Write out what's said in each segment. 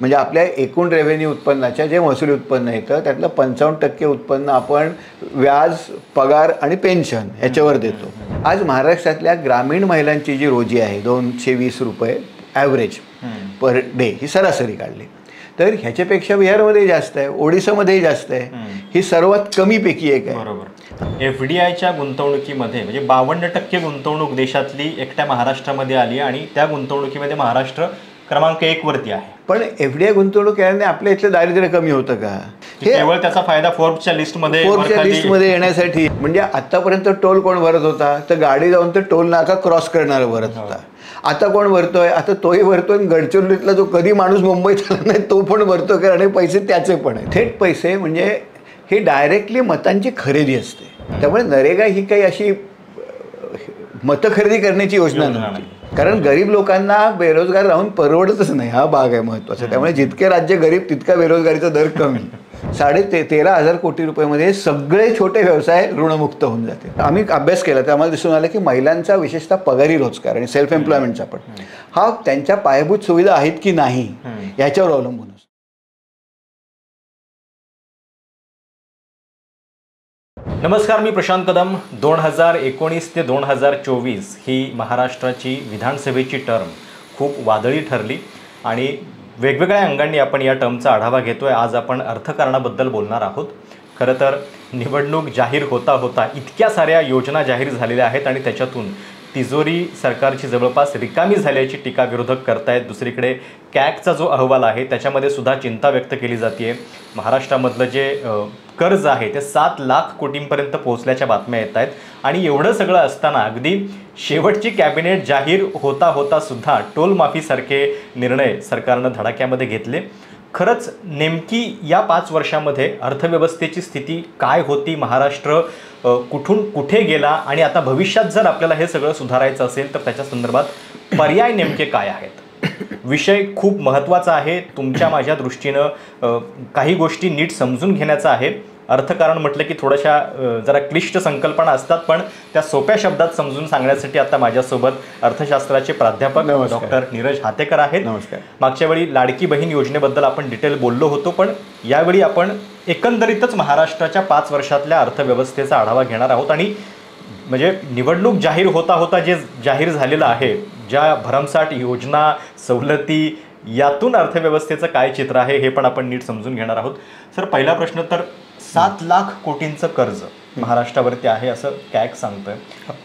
म्हणजे आपल्या एकूण रेव्हेन्यू उत्पन्नाच्या जे महसुली उत्पन्न येतं त्यातलं 55% उत्पन्न आपण व्याज, पगार आणि पेन्शन ह्याच्यावर देतो. आज महाराष्ट्रातल्या ग्रामीण महिलांची जी रोजी आहे 220 रुपये ॲव्हरेज पर डे ही सरासरी काढली तर ह्याच्यापेक्षा बिहारमध्ये जास्त आहे, ओडिसामध्येही जास्त आहे. ही सर्वात कमीपैकी एक आहे. बरोबर. FDIच्या गुंतवणुकीमध्ये म्हणजे 52% गुंतवणूक देशातली एकट्या महाराष्ट्रामध्ये आली आणि त्या गुंतवणुकीमध्ये महाराष्ट्र क्रमांक 1 वरती आहे. पण FDI गुंतवणूक केल्याने आपल्या इथलं दारिद्र्य कमी होतं का? हे केवळ त्याचा फायदा फोर्ब्सच्या लिस्टमध्ये येण्यासाठी. म्हणजे आतापर्यंत टोल कोण भरत होता तर गाडी जाऊन तर टोल नाका क्रॉस करणारा भरत होता. आता कोण भरतोय? आता तोही भरतोय. गडचिरोलीतला जो कधी माणूस मुंबईत आला नाही तो पण भरतो कारण हे पैसे त्याचे पण आहे. थेट पैसे म्हणजे ही डायरेक्टली मतांची खरेदी असते. त्यामुळे नरेगा ही काही अशी मतं खरेदी करण्याची योजना नव्हती. कारण गरीब लोकांना बेरोजगार राहून परवडतच नाही, हा भाग आहे महत्त्वाचा. त्यामुळे जितके राज्य गरीब तितका बेरोजगारीचा दर कमी. 13,500 कोटी रुपयामध्ये सगळे छोटे व्यवसाय ऋणमुक्त होऊन जाते. आम्ही अभ्यास केला तर आम्हाला दिसून आलं की महिलांचा विशेषतः पगारी रोजगार आणि सेल्फ एम्प्लॉयमेंटचा पण हा त्यांच्या पायाभूत सुविधा आहेत की नाही याच्यावर अवलंबून असतो. नमस्कार, मी प्रशांत कदम. 2019 ते 2024 ही महाराष्ट्राची विधानसभेची टर्म खूप वादळी ठरली आणि वेगवेगळ्या अंगांनी आपण या टर्मचा आढावा घेतोय. आज आपण अर्थकारणाबद्दल बोलणार आहोत. खरं तर निवडणूक जाहीर होता इतक्या साऱ्या योजना जाहीर झालेल्या आहेत आणि त्याच्यातून तिजोरी सरकारची जवळपास रिकामी झाल्याची टीका विरोधक करतायत. दुसरीकडे कॅगचा जो अहवाल आहे त्याच्यामध्ये सुद्धा चिंता व्यक्त केली जाते. महाराष्ट्रामधलं जे कर्ज आहे ते 7 लाख कोटींपर्यंत पोहोचल्याच्या बातम्या येत आहेत. आणि एवढं सगळं असताना अगदी शेवटची कॅबिनेट जाहीर होता सुद्धा टोलमाफीसारखे निर्णय सरकारनं धडाक्यामध्ये घेतले. खरंच नेमकी या 5 वर्षामध्ये अर्थव्यवस्थेची स्थिती काय होती, महाराष्ट्र कुठून कुठे गेला आणि आता भविष्यात जर आपल्याला हे सगळं सुधारायचं असेल तर त्याच्या संदर्भात पर्याय नेमके काय आहेत? विषय खूप महत्त्वाचा आहे. तुमच्या माझ्या दृष्टीनं काही गोष्टी नीट समजून घेण्याचा आहे. अर्थकारण म्हटलं की थोड्याशा जरा क्लिष्ट संकल्पना असतात, पण त्या सोप्या शब्दात समजून सांगण्यासाठी आता माझ्यासोबत अर्थशास्त्राचे प्राध्यापक डॉक्टर नीरज हातेकर आहेत. नमस्कार. मागच्या वेळी लाडकी बहीण योजनेबद्दल आपण डिटेल बोललो होतो, पण यावेळी आपण एकंदरीतच महाराष्ट्राच्या 5 वर्षातल्या अर्थव्यवस्थेचा आढावा घेणार आहोत. आणि म्हणजे निवडणूक जाहीर होता जे जाहीर झालेलं आहे, ज्या भरमसाठ योजना, सवलती, यातून अर्थव्यवस्थेचं काय चित्र आहे हे पण आपण नीट समजून घेणार आहोत. सर, पहिला प्रश्न तर 7 लाख कोटींचं कर्ज महाराष्ट्रावरती आहे असं कॅग सांगतोय.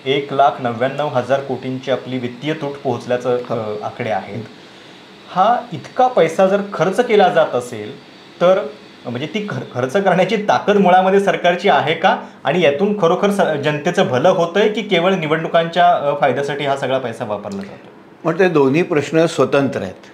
1,99,000 कोटींची आपली वित्तीय तूट पोहोचल्याचं आकडे आहेत. हा इतका पैसा जर खर्च केला जात असेल तर म्हणजे ती खर्च करण्याची ताकद मुळामध्ये सरकारची आहे का? आणि यातून खरोखर जनतेचं भलं होतंय की केवळ निवडणुकांच्या फायद्यासाठी हा सगळा पैसा वापरला जातो? म्हणजे दोन्ही प्रश्न स्वतंत्र आहेत.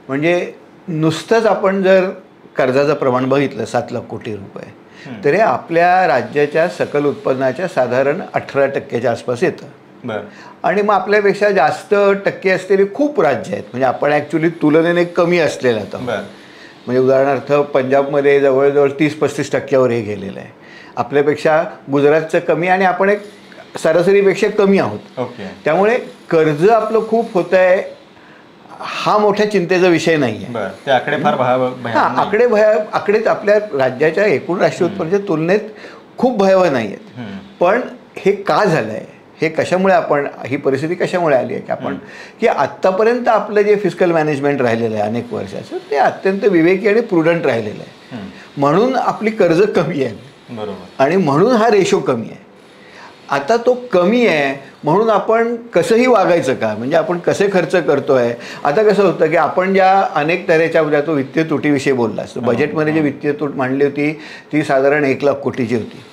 म्हणजे नुसतंच आपण जर कर्जाचं प्रमाण बघितलं 7 लाख कोटी रुपये तरी आपल्या राज्याच्या सकल उत्पन्नाच्या साधारण 18% आसपास येतं. आणि मग आपल्यापेक्षा जास्त टक्के असलेली खूप राज्य आहेत. म्हणजे आपण ॲक्च्युली तुलनेने कमी असलेलं होतं. म्हणजे उदाहरणार्थ पंजाबमध्ये जवळजवळ 30-35% हे गेलेलं आहे. आपल्यापेक्षा गुजरातचं कमी आणि आपण एक सरासरीपेक्षा कमी आहोत. त्यामुळे कर्ज आपलं खूप होत आहे हा मोठ्या चिंतेचा विषय नाही आहे. ते आकडे फार आकडेच आपल्या राज्याच्या एकूण राष्ट्रीय उत्पन्नाच्या तुलनेत खूप भयावह नाही आहेत. पण हे का झालं आहे, हे कशामुळे आपण ही परिस्थिती कशामुळे आली आहे की आपण की आत्तापर्यंत आपलं जे फिस्कल मॅनेजमेंट राहिलेलं आहे अनेक वर्षाचं ते अत्यंत विवेकी आणि प्रुडंट राहिलेलं आहे. म्हणून आपली कर्ज कमी आहे. बरोबर. आणि म्हणून हा रेशो कमी आहे. आता तो कमी आहे म्हणून आपण कसंही वागायचं का, म्हणजे आपण कसे खर्च करतोय. आता कसं होतं की आपण ज्या अनेक तऱ्हेच्या तो वित्तीय तुटीविषयी बोलला असतो. बजेटमध्ये जी वित्तीय तूट मांडली होती ती साधारण 1 लाख कोटीची होती.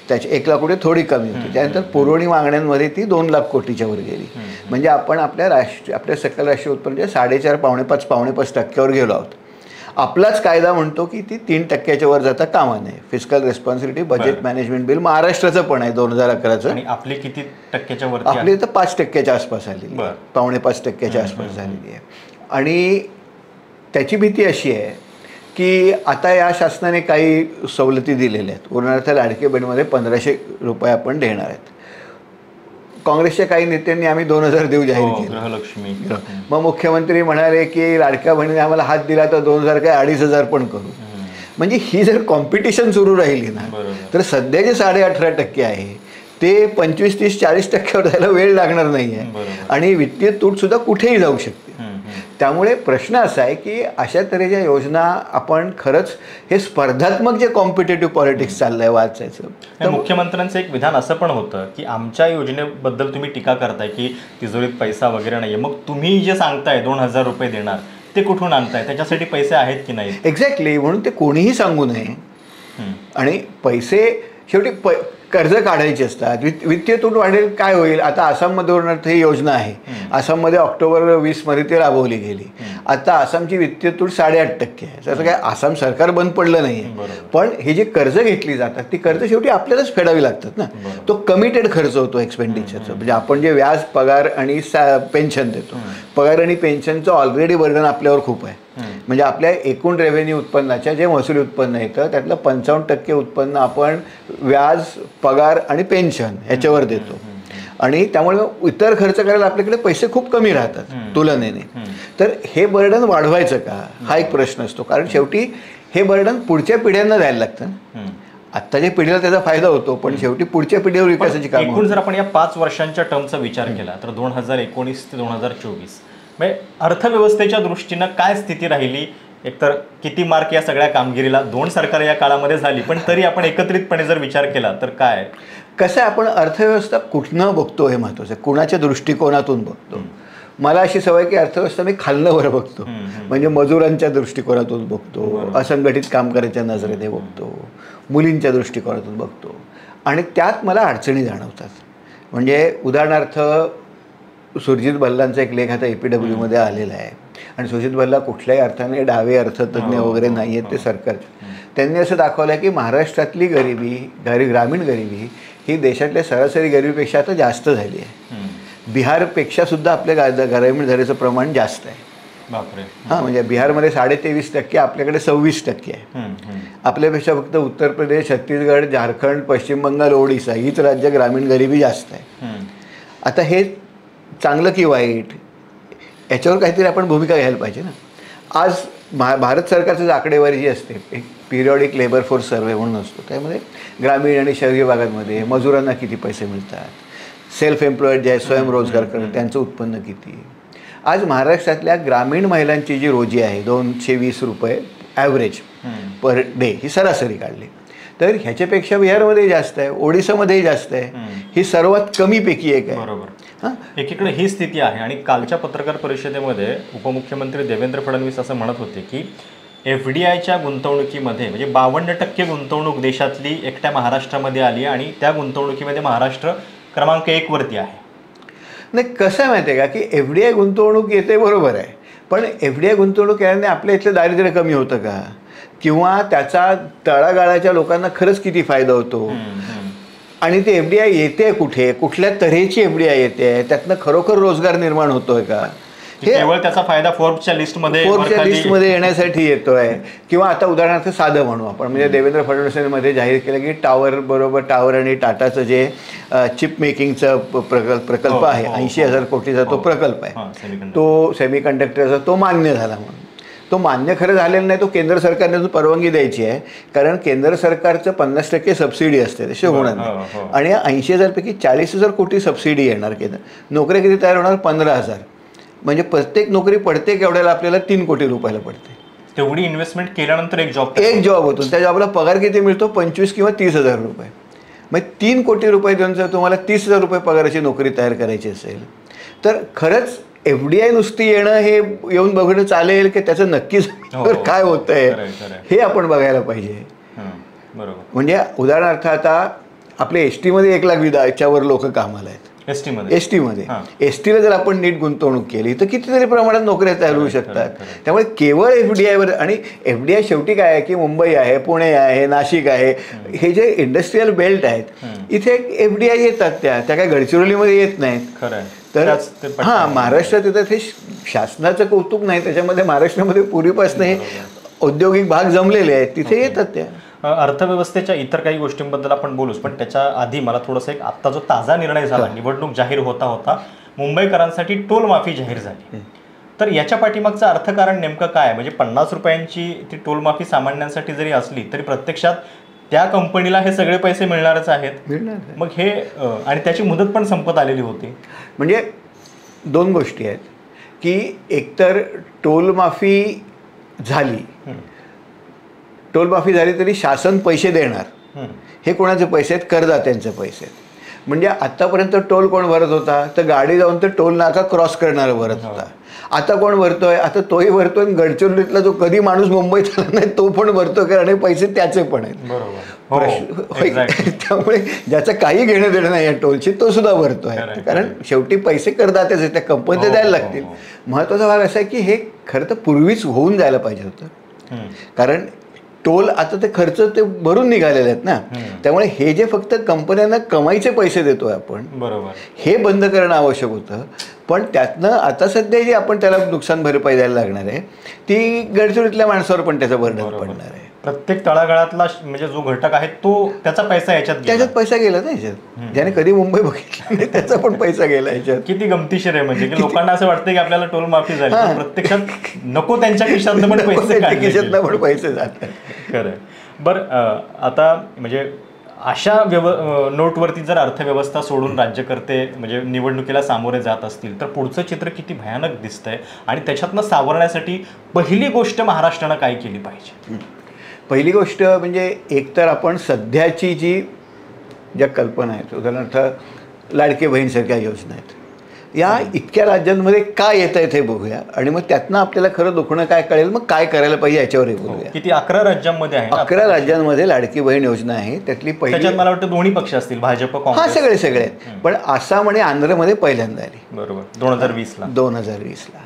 त्याची 1 लाख कोटी थोडी कमी होती. त्यानंतर पुरवणी मागण्यांमध्ये ती 2 लाख कोटीच्या वर गेली. म्हणजे आपण आपल्या सकल राष्ट्रीय उत्पन्नाच्या 4.5 पावणे 5% गेलो आहोत. आपलाच कायदा म्हणतो की ती 3% वर जाता कामा नये. Fiscal responsibility budget management bill महाराष्ट्राचं पण आहे 2011चं. आणि आपली किती टक्क्याच्या वर? आपली तर 5%च्या आसपास आलेली, पावणे 5%च्या आसपास झालेली आहे. आणि त्याची भीती अशी आहे की आता या शासनाने काही सवलती दिलेल्या आहेत. उदाहरणार्थ लाडकी बहीणमध्ये 1,500 रुपये आपण देणार आहेत. काँग्रेसच्या काही नेत्यांनी आम्ही 2,000 देऊ जाहीर केलं. गृहलक्ष्मी. मग मुख्यमंत्री म्हणाले की लाडक्या बहिणीने आम्हाला हात दिला तर 2,000 काय 2,500 पण करू. म्हणजे ही जर कॉम्पिटिशन सुरू राहिली ना तर सध्या जे 18.5% आहे ते 25, 30, 40%वर जायला वेळ लागणार नाही आहे आणि वित्तीय तूट सुद्धा कुठेही जाऊ शकते. त्यामुळे प्रश्न असा आहे की अशा तऱ्हेच्या योजना आपण खरंच हे स्पर्धात्मक जे कॉम्पिटेटिव्ह पॉलिटिक्स चाललंय वाचायचं. तर मुख्यमंत्र्यांचं एक विधान असं पण होतं की आमच्या योजनेबद्दल तुम्ही टीका करताय की तिजोरीत पैसा वगैरे नाहीये, मग तुम्ही जे सांगताय 2,000 रुपये देणार ते कुठून आणताय, त्याच्यासाठी पैसे आहेत की नाही. एक्झॅक्टली, म्हणून ते कोणीही सांगू नये. आणि पैसे शेवटी कर्ज काढायचे असतात. वित्तीय तूट वाढेल काय होईल. आता आसाममध्ये उदाहरणार्थ ही योजना आहे. आसाममध्ये ऑक्टोबर 20 ती राबवली गेली. आता आसामची वित्तीय तूट 8.5% आहे. त्याचं काय आसाम सरकार बंद पडलं नाही, पण ही जी कर्ज घेतली जातात ती कर्ज शेवटी आपल्यालाच फेडावी लागतात ना. तो कमिटेड खर्च होतो एक्सपेंडिचरचा. म्हणजे आपण जे व्याज, पगार आणि पेन्शन देतो, पगार आणि पेन्शनचं ऑलरेडी बर्डन आपल्यावर खूप आहे. म्हणजे आपल्या एकूण रेव्हेन्यू उत्पन्नाच्या जे महसुली उत्पन्न येतं त्यातलं 55% उत्पन्न आपण व्याज, पगार आणि पेन्शन ह्याच्यावर देतो. आणि त्यामुळे इतर खर्च करायला आपल्याकडे पैसे खूप कमी राहतात तुलनेने. तर हे बर्डन वाढवायचं का हा एक प्रश्न असतो. कारण शेवटी हे बर्डन पुढच्या पिढ्यांना द्यायला लागतं. आत्ताच्या पिढीला त्याचा फायदा होतो, पण शेवटी पुढच्या पिढीवर विकासाची कामं. एकूण जर आपण या 5 वर्षांच्या टर्मचा विचार केला तर 2019 ते 2024 म्हणजे अर्थव्यवस्थेच्या दृष्टीनं काय स्थिती राहिली. एकतर किती मार्क या सगळ्या कामगिरीला 2 सरकार या काळामध्ये झाली, पण तरी आपण एकत्रितपणे जर विचार केला तर काय. कसं आहे, आपण अर्थव्यवस्था कुठनं बघतो हे महत्त्वाचं आहे. कुणाच्या दृष्टिकोनातून बघतो. मला अशी सवय की अर्थव्यवस्था मी खालनं वर बघतो. म्हणजे मजुरांच्या दृष्टिकोनातून बघतो, असंघटित कामगारांच्या नजरेने बघतो, मुलींच्या दृष्टिकोनातून बघतो आणि त्यात मला अडचणी जाणवतात. म्हणजे उदाहरणार्थ सुरजित भल्लांचा एक लेख आता APW मध्ये आलेला आहे आणि सुरजित भल्ला कुठल्याही अर्थाने डावे अर्थतज्ञ वगैरे नाही आहेत ते सरकारचे. त्यांनी असं दाखवलं की महाराष्ट्रातली गरिबी, ग्रामीण गरिबी ही देशातल्या सरासरी गरिबीपेक्षा आता जास्त झाली आहे. बिहारपेक्षा सुद्धा आपल्या ग्रामीण गरिबीचं प्रमाण जास्त आहे. बापरे. म्हणजे बिहारमध्ये 23.5%, आपल्याकडे 26% आहे. आपल्यापेक्षा फक्त उत्तर प्रदेश, छत्तीसगड, झारखंड, पश्चिम बंगाल, ओडिसा हीच राज्य ग्रामीण गरिबी जास्त आहे. आता हे चांगलं की वाईट याच्यावर काहीतरी आपण भूमिका घ्यायला पाहिजे ना. आज भारत सरकारची आकडेवारी जी असते, एक पिरियॉडिक लेबर फोर्स सर्वे म्हणून असतो, त्यामध्ये ग्रामीण आणि शहरी भागांमध्ये मजुरांना किती पैसे मिळतात, सेल्फ एम्प्लॉईड जे आहे स्वयंरोजगार करतात त्यांचं उत्पन्न किती. आज महाराष्ट्रातल्या ग्रामीण महिलांची जी रोजी आहे 220 रुपये ॲव्हरेज पर डे ही सरासरी काढली तर ह्याच्यापेक्षा बिहारमध्ये जास्त आहे, ओडिसामध्येही जास्त आहे. ही सर्वात कमीपैकी एक आहे. बरोबर. एकीकडे ही स्थिती आहे आणि कालच्या पत्रकार परिषदेमध्ये उपमुख्यमंत्री देवेंद्र फडणवीस असं म्हणत होते की FDIच्या गुंतवणुकीमध्ये म्हणजे 52% गुंतवणूक देशातली एकट्या महाराष्ट्रामध्ये आली आणि त्या गुंतवणुकीमध्ये महाराष्ट्र क्रमांक 1 वरती आहे. नाही, कसं आहे माहिती आहे का की FDI गुंतवणूक येते बरोबर आहे, पण FDI गुंतवणूक केल्याने आपल्या इथलं दारिद्र्य कमी होतं का, किंवा त्याचा तळागाळाच्या लोकांना खरंच किती फायदा होतो. आणि ते FDI येते कुठे, कुठल्या तऱ्हेची FDI येते, त्यातनं खरोखर रोजगार निर्माण होतोय का, हे केवळ त्याचा फायदा फोर्ब्सच्या लिस्टमध्ये येण्यासाठी येतोय. किंवा आता उदाहरणार्थ साधं म्हणू आपण, म्हणजे देवेंद्र फडणवीसांमध्ये जाहीर केलं की टावर आणि टाटाचं जे चिप मेकिंगचा प्रकल्प आहे 80,000 कोटीचा तो प्रकल्प आहे, तो सेमीकंडक्टरचा तो मान्य झाला. म्हणून तो मान्य खरं झालेला नाही, तो केंद्र सरकारने परवानगी द्यायची आहे, कारण केंद्र सरकारचं 50% सबसिडी असते, तसे होणार नाही. आणि 80,000 पैकी 40,000 कोटी सबसिडी येणार. केंद्र नोकऱ्या किती तयार होणार 15,000. म्हणजे प्रत्येक नोकरी पडते केवढ्याला आपल्याला 3 कोटी रुपयाला पडते. तेवढी इन्व्हेस्टमेंट केल्यानंतर एक जॉब होतो. त्या जॉबला पगार किती मिळतो 25 किंवा 30,000 रुपये. मग 3 कोटी रुपये देऊन जर तुम्हाला 30,000 रुपये पगाराची नोकरी तयार करायची असेल तर खरंच FDI नुसती येणं हे येऊन बघणं चालेल की त्याचं नक्कीच काय होतंय हे आपण बघायला पाहिजे. बरोबर. म्हणजे उदाहरणार्थ आता आपल्या ST मध्ये 1,20,000 वर लोक कामाला आहेत. एस टीला जर आपण नीट गुंतवणूक केली तर कितीतरी प्रमाणात नोकऱ्या तयार होऊ शकतात. त्यामुळे केवळ FDIवर, आणि FDI शेवटी काय आहे की मुंबई आहे, पुणे आहे, नाशिक आहे, हे जे इंडस्ट्रीयल बेल्ट आहेत इथे FDI येतात. त्या काय गडचिरोलीमध्ये येत नाहीत. तर महाराष्ट्रात येतात. हे शासनाचं कौतुक नाही, त्याच्यामध्ये महाराष्ट्रामध्ये पूर्वीपासून हे औद्योगिक भाग जमलेले आहेत, तिथे येतात त्या. अर्थव्यवस्थेच्या इतर काही गोष्टींबद्दल आपण बोलूच, पण त्याच्या आधी मला थोडंसं एक आत्ता जो ताजा निर्णय झाला, निवडणूक जाहीर होता होता मुंबईकरांसाठी टोल माफी जाहीर झाली. तर याच्या पाठीमागचं अर्थकारण नेमकं काय? म्हणजे 50 रुपयांची ती टोल माफी सामान्यांसाठी जरी असली तरी प्रत्यक्षात त्या कंपनीला हे सगळे पैसे मिळणारच आहेत. मग हे आणि त्याची मुदत पण संपत आलेली होती. म्हणजे दोन गोष्टी आहेत की एकतर टोल माफी झाली तरी शासन पैसे देणार. हे कोणाचे पैसे आहेत? करदात्यांचे पैसे आहेत. म्हणजे आतापर्यंत टोल कोण भरत होता? तर गाडी जाऊन तर टोल नाका क्रॉस करणारा भरत होता. आता कोण भरतोय? आता तोही भरतोय. गडचिरोलीतला जो कधी माणूस मुंबईत आला नाही तो पण भरतो, कारण पैसे त्याचे पण आहेत. त्यामुळे ज्याचं काही घेणं देणं नाही या टोलची तो सुद्धा भरतोय, कारण शेवटी पैसे करदातेच आहेत, त्या कंपनीला द्यायला लागतील. महत्वाचा भाग असा आहे की हे खरं तर पूर्वीच होऊन जायला पाहिजे होतं, कारण टोल आता ते खर्च ते भरून निघालेले आहेत ना. त्यामुळे हे जे फक्त कंपन्यांना कमाईचे पैसे देतोय आपण, बरोबर, हे बंद करणं आवश्यक होतं. पण त्यातनं आता सध्या जी आपण त्याला नुकसान भरपाई द्यायला लागणार आहे ती गडचिरोलीतल्या माणसावर पण त्याचा बर्डन पडणार आहे. प्रत्येक तळागाळातला म्हणजे जो घटक आहे तो त्याचा पैसा त्याच्यात पैसा गेला ना याच्यात. ज्याने कधी मुंबई बघितलं नाही त्याचा पण पैसा गेला याच्यात. किती गमतीशीर आहे म्हणजे की लोकांना असं वाटतं की आपल्याला टोल माफी झाली, प्रत्यक्षात नको त्यांच्या खिशातनं पण पैसे जातात. खरं. बरं, आता म्हणजे अशा नोटवरती जर अर्थव्यवस्था सोडून राज्यकर्ते म्हणजे निवडणुकीला सामोरे जात असतील तर पुढचं चित्र किती भयानक दिसतंय, आणि त्याच्यातनं सावरण्यासाठी पहिली गोष्ट महाराष्ट्रानं काय केली पाहिजे? पहिली गोष्ट म्हणजे एकतर आपण सध्याची ज्या कल्पना आहेत, उदाहरणार्थ लाडकी बहीणसारख्या योजना आहेत, या इतक्या राज्यांमध्ये काय येत आहेत हे बघूया, आणि मग त्यातनं आपल्याला खरं दुखणं काय कळेल, मग काय करायला पाहिजे याच्यावरही बोलूया. किती 11 राज्यांमध्ये आहे? 11 राज्यांमध्ये लाडकी बहीण योजना आहे. त्यातली पहिली, मला वाटतं दोन्ही पक्ष असतील, भाजप काँग्रेस, सगळे आहेत. पण आसाम आणि आंध्रमध्ये पहिल्यांदा आली, बरोबर, 2020ला.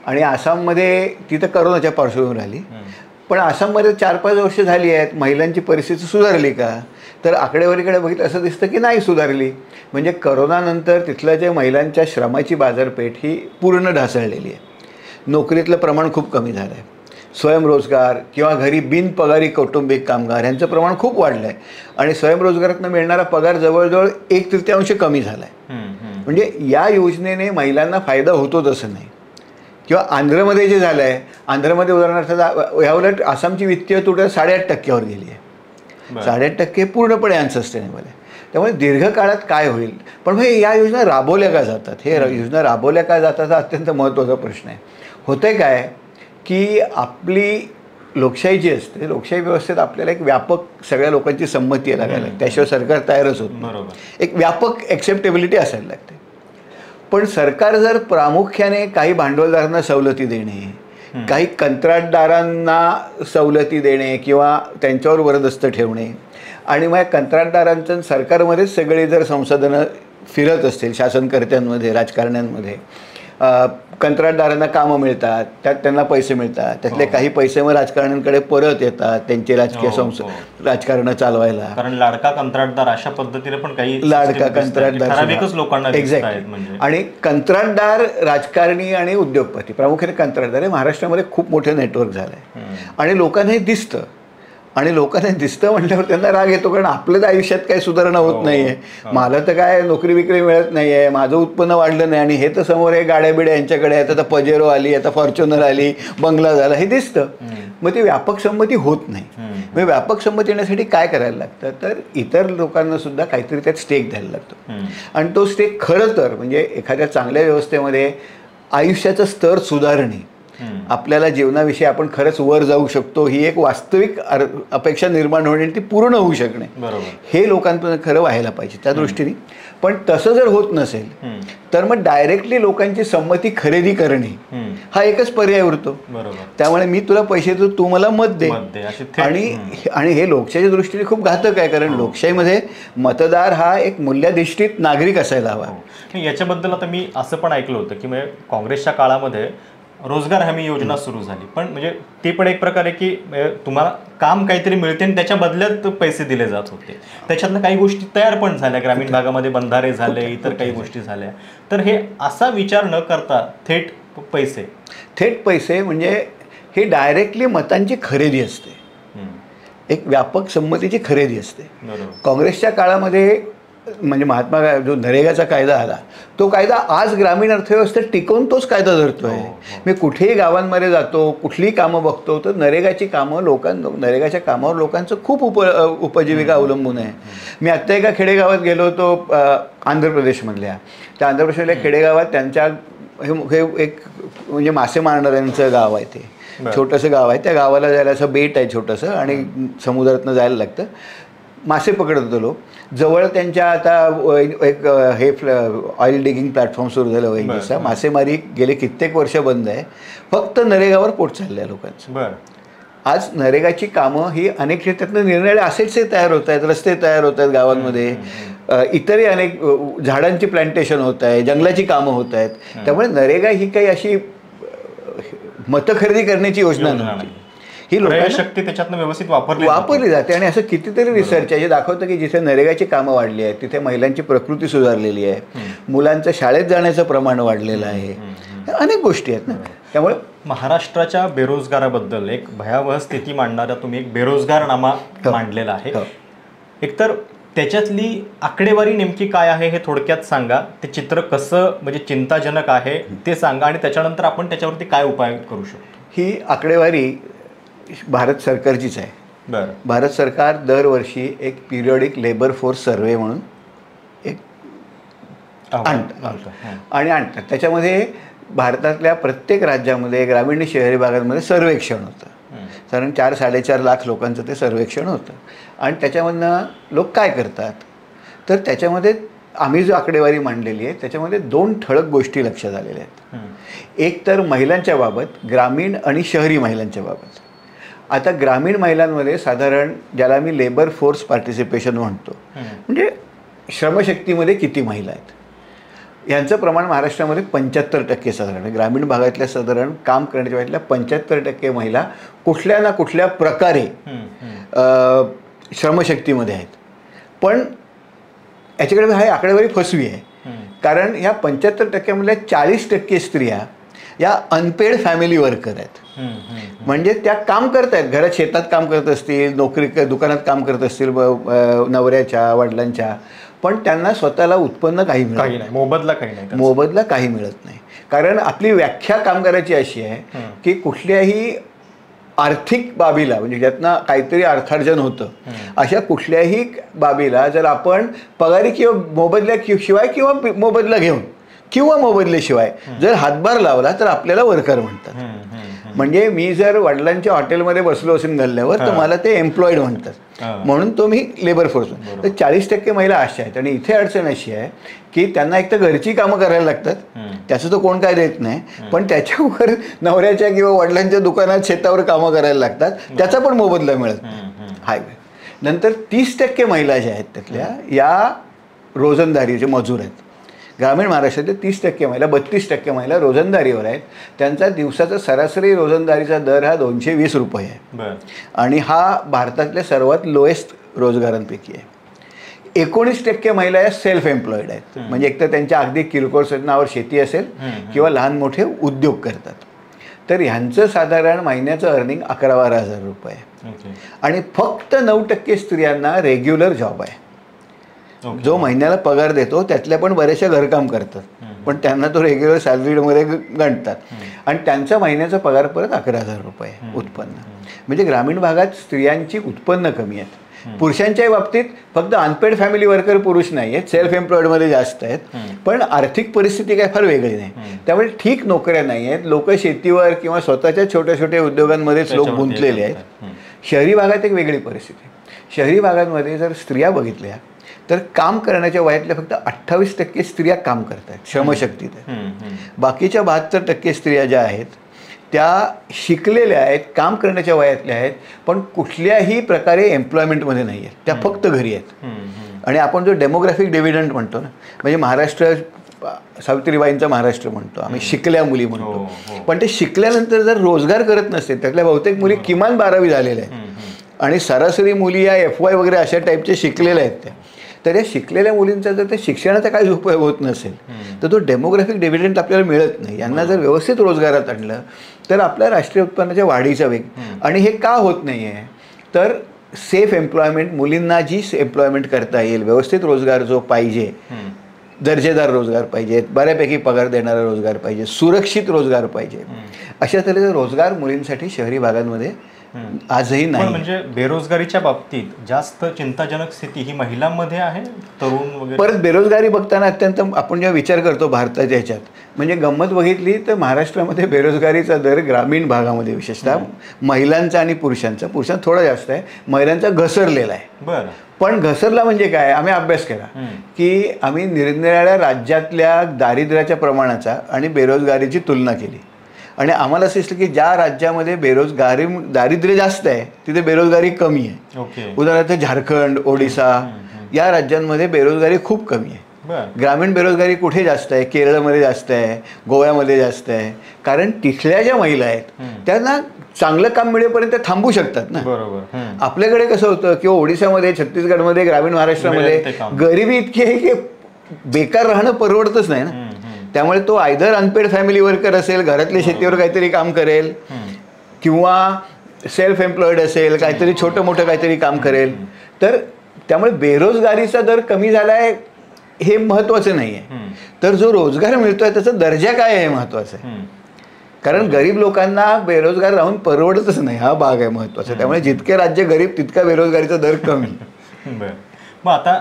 आणि आसाममध्ये तिथं करोनाच्या पार्श्वभूमीवर आली. पण आसाममध्ये 4-5 वर्ष झाली आहेत, महिलांची परिस्थिती सुधारली का? तर आकडेवारीकडे बघितलं असं दिसतं की नाही सुधारली. म्हणजे करोनानंतर तिथलं जे महिलांच्या श्रमाची बाजारपेठ ही पूर्ण ढासळलेली आहे. नोकरीतलं प्रमाण खूप कमी झालं आहे. स्वयंरोजगार किंवा घरी बिनपगारी कौटुंबिक कामगार यांचं प्रमाण खूप वाढलं आहे, आणि स्वयंरोजगारातनं मिळणारा पगार जवळजवळ 1/3 कमी झाला आहे. म्हणजे या योजनेने महिलांना फायदा होतो तसं नाही. किंवा आंध्रमध्ये जे झालं आहे, आंध्रमध्ये उदाहरणार्थ याउलट आसामची वित्तीय तुट 8.5%वर गेली आहे. 8.5% पूर्णपणे अनसस्टेनेबल आहे. त्यामुळे दीर्घकाळात काय होईल? पण भाई या योजना राबवल्या का जातात? हे योजना राबवल्या का जातात हा अत्यंत महत्त्वाचा प्रश्न आहे. होतंय काय की आपली लोकशाही जी असते, लोकशाही व्यवस्थेत आपल्याला एक व्यापक सगळ्या लोकांची संमती यायला लागते, त्याशिवाय सरकार तयारच होत नाही. एक व्यापक ॲक्सेप्टेबिलिटी असायला लागते. पण सरकार जर प्रामुख्याने काही भांडवलदारांना सवलती देणे, काही कंत्राटदारांना सवलती देणे किंवा त्यांच्यावर वरदस्त ठेवणे, आणि मग कंत्राटदारांचं सरकारमध्येच सगळे जर संसाधनं फिरत असतील, शासनकर्त्यांमध्ये, राजकारण्यांमध्ये, कंत्राटदारांना कामं मिळतात, त्यात त्यांना पैसे मिळतात, त्यातले काही पैसे मग राजकारण्यांकडे परत येतात त्यांचे राजकीय राजकारण चालवायला. कारण लाडका कंत्राटदार अशा पद्धतीने पण काही लाडका कंत्राटदार लोकांना एक्झॅक्टली. आणि कंत्राटदार, राजकारणी आणि उद्योगपती, प्रामुख्याने कंत्राटदार हे महाराष्ट्रामध्ये खूप मोठं नेटवर्क झालं आहे. आणि लोकांना हे दिसतं, आणि लोकांना दिसतं म्हटल्यावर त्यांना राग येतो, कारण आपल्याच आयुष्यात काही सुधारणा होत नाही आहे. मला तर काय नोकरी विक्री मिळत नाही आहे, माझं उत्पन्न वाढलं नाही, आणि हे तर समोर आहे गाड्या बिड्या यांच्याकडे आहेत, आता पजेरो आली, आता फॉर्च्युनर आली, बंगला झाला, हे दिसतं. मग ती व्यापक संमती होत नाही. मग व्यापक संमती येण्यासाठी काय करायला लागतं? तर इतर लोकांना सुद्धा काहीतरी त्यात स्टेक द्यायला लागतो. आणि तो स्टेक खरं तर म्हणजे एखाद्या चांगल्या व्यवस्थेमध्ये आयुष्याचं स्तर सुधारणे, आपल्याला जीवनाविषयी आपण खरंच वर जाऊ शकतो, ही एक वास्तविक अपेक्षा निर्माण होणे, ती पूर्ण होऊ शकणे, हे लोकांपर्यंत खरं व्हायला पाहिजे त्या दृष्टीने. पण तसं जर होत नसेल तर मग डायरेक्टली लोकांची संमती खरेदी करणे हा एकच पर्याय उरतो. त्यामुळे मी तुला पैसे देतो, तू मला मत दे. आणि हे लोकशाहीच्या दृष्टीने खूप घातक आहे, कारण लोकशाहीमध्ये मतदार हा एक मूल्याधिष्ठित नागरिक असायला हवा. याच्याबद्दल आता मी असं पण ऐकलं होतं की म्हणजे काँग्रेसच्या काळामध्ये रोजगार हमी योजना सुरू झाली, पण म्हणजे ते पण एक प्रकारे की तुम्हाला काम काहीतरी मिळते आणि त्याच्या बदल्यात पैसे दिले जात होते. त्याच्यातल्या काही गोष्टी तयार पण झाल्या, ग्रामीण भागामध्ये बंधारे झाले, इतर काही गोष्टी झाल्या. तर हे असा विचार न करता थेट पैसे म्हणजे हे डायरेक्टली मतांची खरेदी असते. एक व्यापक संमतीची खरेदी असते. बरोबर. काँग्रेसच्या काळामध्ये म्हणजे जो नरेगाचा कायदा आला, तो कायदा आज ग्रामीण अर्थव्यवस्थेत टिकवून तोच कायदा धरतोय. मी कुठेही गावांमध्ये जातो, कुठलीही कामं बघतो, तर नरेगाची कामं नरेगाच्या कामावर लोकांचं खूप उपजीविका अवलंबून आहे. मी आत्ता एका खेडेगावात गेलो होतो आंध्र प्रदेशमधल्या. त्या आंध्र प्रदेशमधल्या खेडेगावात त्यांच्या हे एक म्हणजे मासे मारणाऱ्यांचं गाव आहे. ते छोटंसं गाव आहे. त्या गावाला जायला असं बेट आहे छोटंसं आणि समुद्रातनं जायला लागतं. मासे पकडत होतो लोक. जवळ त्यांच्या आता एक हे ऑइल डिगिंग प्लॅटफॉर्म सुरू झालं ONGCचा. मासेमारी गेले कित्येक वर्ष बंद आहे. फक्त नरेगावर पोट चाललं आहे लोकांचं. आज नरेगाची कामं ही अनेक क्षेत्रातनं निरनिराळे असेच तयार होत आहेत, रस्ते तयार होत आहेत गावांमध्ये, इतरही अनेक झाडांची प्लांटेशन होत आहे, जंगलाची कामं होत आहेत. त्यामुळे नरेगा ही काही अशी मतं खरेदी करण्याची योजना नव्हती. ही शक्ती त्याच्यातनं व्यवस्थित वापरली जाते. आणि असं कितीतरी रिसर्च आहे जे दाखवतं की जिथे नरेगाची कामं वाढली आहेत तिथे महिलांची प्रकृती सुधारलेली आहे, मुलांचं शाळेत जाण्याचं प्रमाण वाढलेलं आहे, अनेक गोष्टी आहेत ना. त्यामुळे महाराष्ट्राच्या बेरोजगाराबद्दल एक भयावह स्थिती मांडणारा तुम्ही एक बेरोजगारनामा मांडलेला आहे. एकतर त्याच्यातली आकडेवारी नेमकी काय आहे हे थोडक्यात सांगा. ते चित्र कसं म्हणजे चिंताजनक आहे ते सांगा आणि त्याच्यानंतर आपण त्याच्यावरती काय उपाय करू शकतो. ही आकडेवारी भारत सरकारचीच आहे. बरं. भारत सरकार दरवर्षी एक पिरियडिक लेबर फोर्स सर्वे म्हणून एक आणतात. त्याच्यामध्ये भारतातल्या प्रत्येक राज्यामध्ये ग्रामीण आणि शहरी भागांमध्ये सर्वेक्षण होतं. साधारण 4-4.5 लाख लोकांचं ते सर्वेक्षण होतं. आणि त्याच्यामधनं लोक काय करतात तर त्याच्यामध्ये आम्ही जो आकडेवारी मांडलेली आहे त्याच्यामध्ये 2 ठळक गोष्टी लक्षात आलेल्या आहेत. एक तर महिलांच्या बाबत, ग्रामीण आणि शहरी महिलांच्या बाबत. आता ग्रामीण महिलांमध्ये साधारण ज्याला मी लेबर फोर्स पार्टिसिपेशन म्हणतो, म्हणजे श्रमशक्तीमध्ये किती महिला आहेत यांचं प्रमाण महाराष्ट्रामध्ये 75% साधारण आहे. ग्रामीण भागातल्या साधारण काम करण्याच्या वयातल्या 75% महिला कुठल्या ना कुठल्या प्रकारे श्रमशक्तीमध्ये आहेत. पण याच्याकडे हा आकडेवारी फसवी आहे. कारण ह्या 75%मधल्या 40% स्त्रिया या अनपेड फॅमिली वर्कर आहेत. म्हणजे त्या काम करत आहेत, घरात शेतात काम करत असतील, दुकानात काम करत असतील नवऱ्याच्या वडिलांच्या, पण त्यांना स्वतःला उत्पन्न काही मिळत नाही, मोबदला काही मिळत नाही. कारण आपली व्याख्या कामगाराची अशी आहे की कुठल्याही आर्थिक बाबीला म्हणजे ज्यातनं काहीतरी अर्थार्जन होतं अशा कुठल्याही बाबीला जर आपण पगारी किंवा मोबदल्याशिवाय किंवा मोबदला घेऊन किंवा मोबदल्याशिवाय जर हातभार लावला तर आपल्याला वर्कर म्हणतात. म्हणजे मी जर वडिलांच्या हॉटेलमध्ये बसलो असेल गल्ल्यावर तर मला ते एम्प्लॉईड म्हणतात. म्हणून तो मी लेबर फोर्स. तर 40% महिला अशा आहेत. आणि इथे अडचण अशी आहे की त्यांना एक तर घरची कामं करायला लागतात, त्याचं तर कोण काय देत नाही, पण त्याच्यावर नवऱ्याच्या किंवा वडिलांच्या दुकानात शेतावर कामं करायला लागतात, त्याचा पण मोबदला मिळत नाही. हाय. नंतर 30% महिला ज्या आहेत त्यातल्या या रोजंदारीचे मजूर आहेत. ग्रामीण महाराष्ट्रातले 30% महिला, 32% महिला रोजंदारीवर आहेत. त्यांचा दिवसाचा सरासरी रोजंदारीचा दर हा 220 रुपये आहे. आणि हा भारतातल्या सर्वात लोएस्ट रोजगारांपैकी आहे. 19% महिला या सेल्फ एम्प्लॉईड आहेत. म्हणजे एकतर त्यांच्या अगदी किरकोळ नावावर शेती असेल किंवा लहान मोठे उद्योग करतात. तर ह्यांचं साधारण महिन्याचं अर्निंग 11-12 हजार रुपये आहे. आणि फक्त 9% स्त्रियांना रेग्युलर जॉब आहे, जो महिन्याला पगार देतो. त्यातल्या पण बरेचशा घरकाम करतात, पण त्यांना तो रेग्युलर सॅलरीमध्ये गणतात. आणि त्यांचा महिन्याचा पगार परत 11,000 रुपये उत्पन्न. म्हणजे ग्रामीण भागात स्त्रियांची उत्पन्न कमी आहेत. पुरुषांच्या बाबतीत फक्त अनपेड फॅमिली वर्कर पुरुष नाही आहेत, सेल्फ एम्प्लॉईडमध्ये जास्त आहेत, पण आर्थिक परिस्थिती काय फार वेगळी नाही. त्यामुळे ठीक नोकऱ्या नाही आहेत. लोक शेतीवर किंवा स्वतःच्या छोट्या छोट्या उद्योगांमध्येच लोक गुंतलेले आहेत. शहरी भागात एक वेगळी परिस्थिती. शहरी भागांमध्ये जर स्त्रिया बघितल्या तर काम करण्याच्या वयातल्या फक्त 28% स्त्रिया काम करतात, श्रमशक्तीत आहेत. बाकीच्या 72% स्त्रिया ज्या आहेत त्या शिकलेल्या आहेत, काम करण्याच्या वयातल्या आहेत, पण कुठल्याही प्रकारे एम्प्लॉयमेंटमध्ये नाही आहेत. त्या फक्त घरी आहेत. आणि आपण जो डेमोग्राफिक डिव्हिडंड म्हणतो ना, म्हणजे महाराष्ट्र सावित्रीबाईंचा महाराष्ट्र म्हणतो आम्ही, शिकल्या मुली म्हणतो, पण ते शिकल्यानंतर जर रोजगार करत नसतील, त्यातल्या बहुतेक मुली किमान 12वी झालेल्या आहेत आणि सरासरी मुली या FY वगैरे अशा टाईपच्या शिकलेल्या आहेत त्या. तर या शिकलेल्या मुलींचा जर त्या शिक्षणाचा काही उपयोग होत नसेल तर तो डेमोग्राफिक डिव्हिडंड आपल्याला मिळत नाही. यांना जर व्यवस्थित रोजगारात आणलं तर आपल्या राष्ट्रीय उत्पन्नाच्या वाढीचा वेग. आणि हे का होत नाही आहे तर सेफ एम्प्लॉयमेंट, मुलींना जी एम्प्लॉयमेंट करता येईल, व्यवस्थित रोजगार जो पाहिजे, दर्जेदार रोजगार पाहिजे, बऱ्यापैकी पगार देणारा रोजगार पाहिजे, सुरक्षित रोजगार पाहिजे, अशा तऱ्हेचा रोजगार मुलींसाठी शहरी भागांमध्ये आजही नाही. म्हणजे बेरोजगारीच्या बाबतीत जास्त चिंताजनक स्थिती ही महिलांमध्ये आहे, तरुण वगैरे. परत बेरोजगारी बघताना अत्यंत आपण जेव्हा विचार करतो भारताच्या ह्याच्यात, म्हणजे गंमत बघितली तर महाराष्ट्रामध्ये बेरोजगारीचा दर ग्रामीण भागामध्ये विशेषतः महिलांचा आणि पुरुषांचा थोडा जास्त आहे, महिलांचा घसरलेला आहे. बरं. पण घसरला म्हणजे काय, आम्ही अभ्यास केला की आम्ही निरनिराळ्या राज्यातल्या दारिद्र्याच्या प्रमाणाचा आणि बेरोजगारीची तुलना केली आणि आम्हाला असं दिसलं की ज्या राज्यामध्ये दारिद्र्य जास्त आहे तिथे बेरोजगारी कमी आहे. उदाहरणार्थ झारखंड, ओडिसा या राज्यांमध्ये बेरोजगारी खूप कमी आहे. ग्रामीण बेरोजगारी कुठे जास्त आहे, केरळमध्ये जास्त आहे, गोव्यामध्ये जास्त आहे, कारण तिथल्या ज्या महिला आहेत त्यांना चांगलं काम मिळेपर्यंत थांबू शकतात ना. बरोबर. आपल्याकडे कसं होतं किंवा ओडिशामध्ये, छत्तीसगडमध्ये, ग्रामीण महाराष्ट्रामध्ये गरिबी इतकी आहे की बेकार राहणं परवडतच नाही ना. त्यामुळे तो आयदर अनपेड फॅमिली वर्कर असेल, घरातल्या शेतीवर काहीतरी काम करेल, किंवा सेल्फ एम्प्लॉईड असेल, काहीतरी छोटं मोठं काहीतरी काम करेल. तर त्यामुळे बेरोजगारीचा दर कमी झाला आहे हे महत्त्वाचं नाही आहे, तर जो रोजगार मिळतोय त्याचा दर्जा काय आहे हे महत्त्वाचं आहे. कारण गरीब लोकांना बेरोजगार राहून परवडतच नाही, हा भाग आहे महत्त्वाचा. त्यामुळे जितके राज्य गरीब तितका बेरोजगारीचा दर कमी. मग आता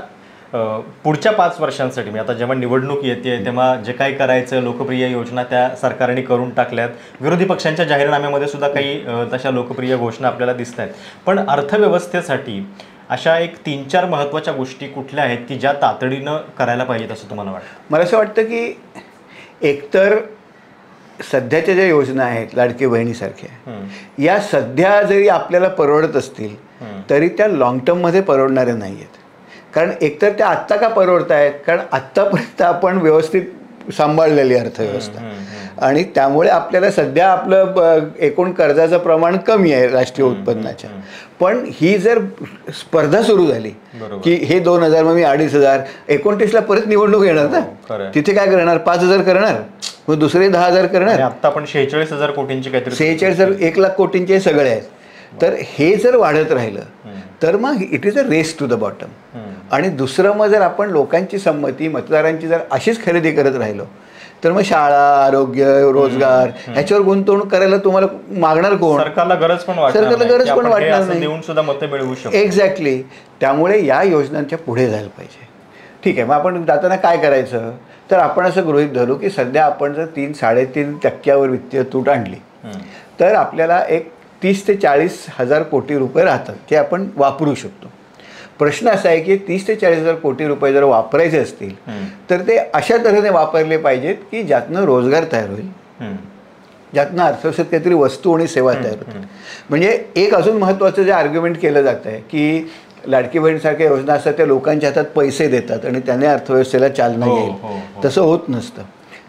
पुढच्या 5 वर्षांसाठी, मी आता जेव्हा निवडणूक येते तेव्हा जे काही करायचं, लोकप्रिय योजना त्या सरकारने करून टाकल्यात. विरोधी पक्षांच्या जाहीरनाम्यामध्ये सुद्धा काही तशा लोकप्रिय घोषणा आपल्याला दिसत आहेत. पण अर्थव्यवस्थेसाठी अशा एक 3-4 महत्त्वाच्या गोष्टी कुठल्या आहेत की ज्या तातडीनं करायला पाहिजेत असं तुम्हाला वाटतं? मला असं वाटतं की एकतर सध्याच्या ज्या योजना आहेत लाडकी बहिणीसारख्या, या सध्या जरी आपल्याला परवडत असतील तरी त्या लॉंग टर्ममध्ये परवडणाऱ्या नाही आहेत. कारण एकतर त्या आत्ता का परवडत आहेत, कारण आत्तापर्यंत आपण व्यवस्थित सांभाळलेली अर्थव्यवस्था आणि त्यामुळे आपल्याला सध्या आपलं एकूण कर्जाचं प्रमाण कमी आहे राष्ट्रीय उत्पन्नाच्या. पण ही जर स्पर्धा सुरू झाली की हे 2,000 मग मी 2,500, 29ला परत निवडणूक येणार ना, तिथे काय करणार, 5,000 करणार, मग दुसरे 10,000 करणार. आता आपण 46,000 कोटींची काहीतरी, 46,000 1,00,000 कोटींचे सगळे आहेत. तर हे जर वाढत राहिलं तर मग it is a race to the bottom. आणि दुसरं मग जर आपण लोकांची संमती, मतदारांची जर अशीच खरेदी करत राहिलो तर मग शाळा, आरोग्य, रोजगार ह्याच्यावर गुंतवणूक करायला तुम्हाला मागणार कोण? सरकारला गरज पण वाटणार नाही, देऊन सुद्धा मतं मिळवू शकतो. एक्झॅक्टली. त्यामुळे या योजनांच्या पुढे जायला पाहिजे. ठीक आहे, मग आपण जाताना काय करायचं, तर आपण असं गृहीत धरू की सध्या आपण जर 3-3.5% वित्तीय तूट आणली तर आपल्याला एक 30,000 ते 40,000 कोटी रुपये राहतात, ते आपण वापरू शकतो. प्रश्न असा आहे की 30,000 ते 40,000 कोटी रुपये जर वापरायचे असतील तर ते अशा तऱ्हेने वापरले पाहिजेत की ज्यातनं रोजगार तयार होईल, ज्यातनं अर्थव्यवस्थेत काहीतरी वस्तू आणि सेवा तयार होतील. म्हणजे एक अजून महत्त्वाचं जे आर्ग्युमेंट केलं जातं आहे की लाडकी बहीणसारख्या योजना असतात त्या लोकांच्या हातात पैसे देतात आणि त्याने अर्थव्यवस्थेला चालना येईल. तसं होत नसतं.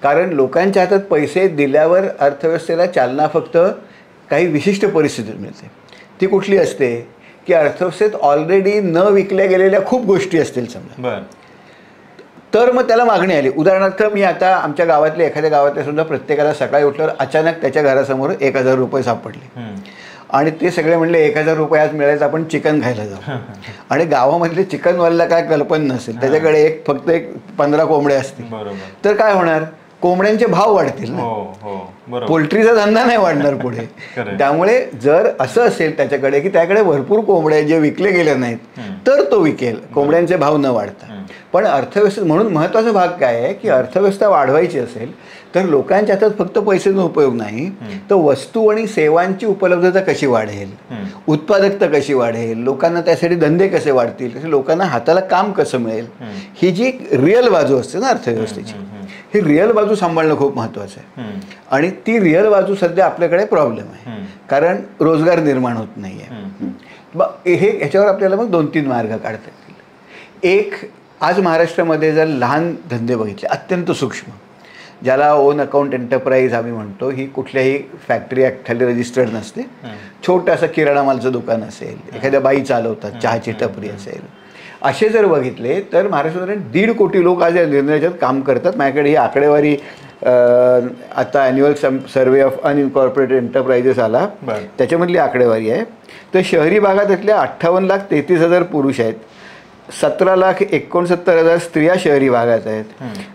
कारण लोकांच्या हातात पैसे दिल्यावर अर्थव्यवस्थेला चालना फक्त काही विशिष्ट परिस्थितीत मिळते. ती कुठली असते की अर्थव्यवस्थेत ऑलरेडी न विकल्या गेलेल्या खूप गोष्टी असतील समजा, तर मग त्याला मागणी आली. उदाहरणार्थ मी आता आमच्या गावातल्या एखाद्या गावातल्या सुद्धा प्रत्येकाला सकाळी उठल्यावर अचानक त्याच्या घरासमोर 1,000 रुपये सापडले आणि ते सगळे म्हणले 1,000 रुपये आज मिळायचं, आपण चिकन खायला जाऊ. आणि गावामधले चिकनवाल्याला काय कल्पना नसेल, त्याच्याकडे फक्त 15 कोंबडे असतील, तर काय होणार, कोंबड्यांचे भाव वाढतील ना, पोल्ट्रीचा धंदा नाही वाढणार पुढे. त्यामुळे जर असं असेल त्याच्याकडे की त्याकडे भरपूर कोंबड्या जे विकले गेले नाहीत तर तो विकेल, कोंबड्यांचे भाव न वाढता. पण अर्थव्यवस्थेत म्हणून महत्त्वाचा भाग काय आहे की अर्थव्यवस्था वाढवायची असेल तर लोकांच्या हातात फक्त पैशाचा उपयोग नाही, तर वस्तू आणि सेवांची उपलब्धता कशी वाढेल, उत्पादकता कशी वाढेल, लोकांना त्यासाठी धंदे कसे वाढतील, तसे लोकांना हाताला काम कसं मिळेल, ही जी रिअल बाजू असते ना अर्थव्यवस्थेची, ही रिअल बाजू सांभाळणं खूप महत्त्वाचं आहे. आणि ती रिअल बाजू सध्या आपल्याकडे प्रॉब्लेम आहे, कारण रोजगार निर्माण होत नाही आहे. हे ह्याच्यावर आपल्याला मग 2-3 मार्ग काढता येतील. एक, आज महाराष्ट्रामध्ये जर लहान धंदे बघितले अत्यंत सूक्ष्म, ज्याला ओन अकाउंट एंटरप्राईज आम्ही म्हणतो, ही कुठल्याही फॅक्टरी ॲक्टखाली रजिस्टर्ड नसते, छोटंसं किराणा मालचं दुकान असेल, एखाद्या बाई चालवतात, चहाची टपरी असेल, असे जर बघितले तर महाराष्ट्रात 1.5 कोटी लोक आज या निर्णयाच्यात काम करतात. माझ्याकडे ही आकडेवारी आता ॲन्युअल सर्वे ऑफ अनइन्कॉर्पोरेटेड एंटरप्राइजेस आला, त्याच्यामधली आकडेवारी आहे. तर शहरी भागातल्या 58,33,000 पुरुष आहेत, 17,69,000 स्त्रिया शहरी भागात आहेत,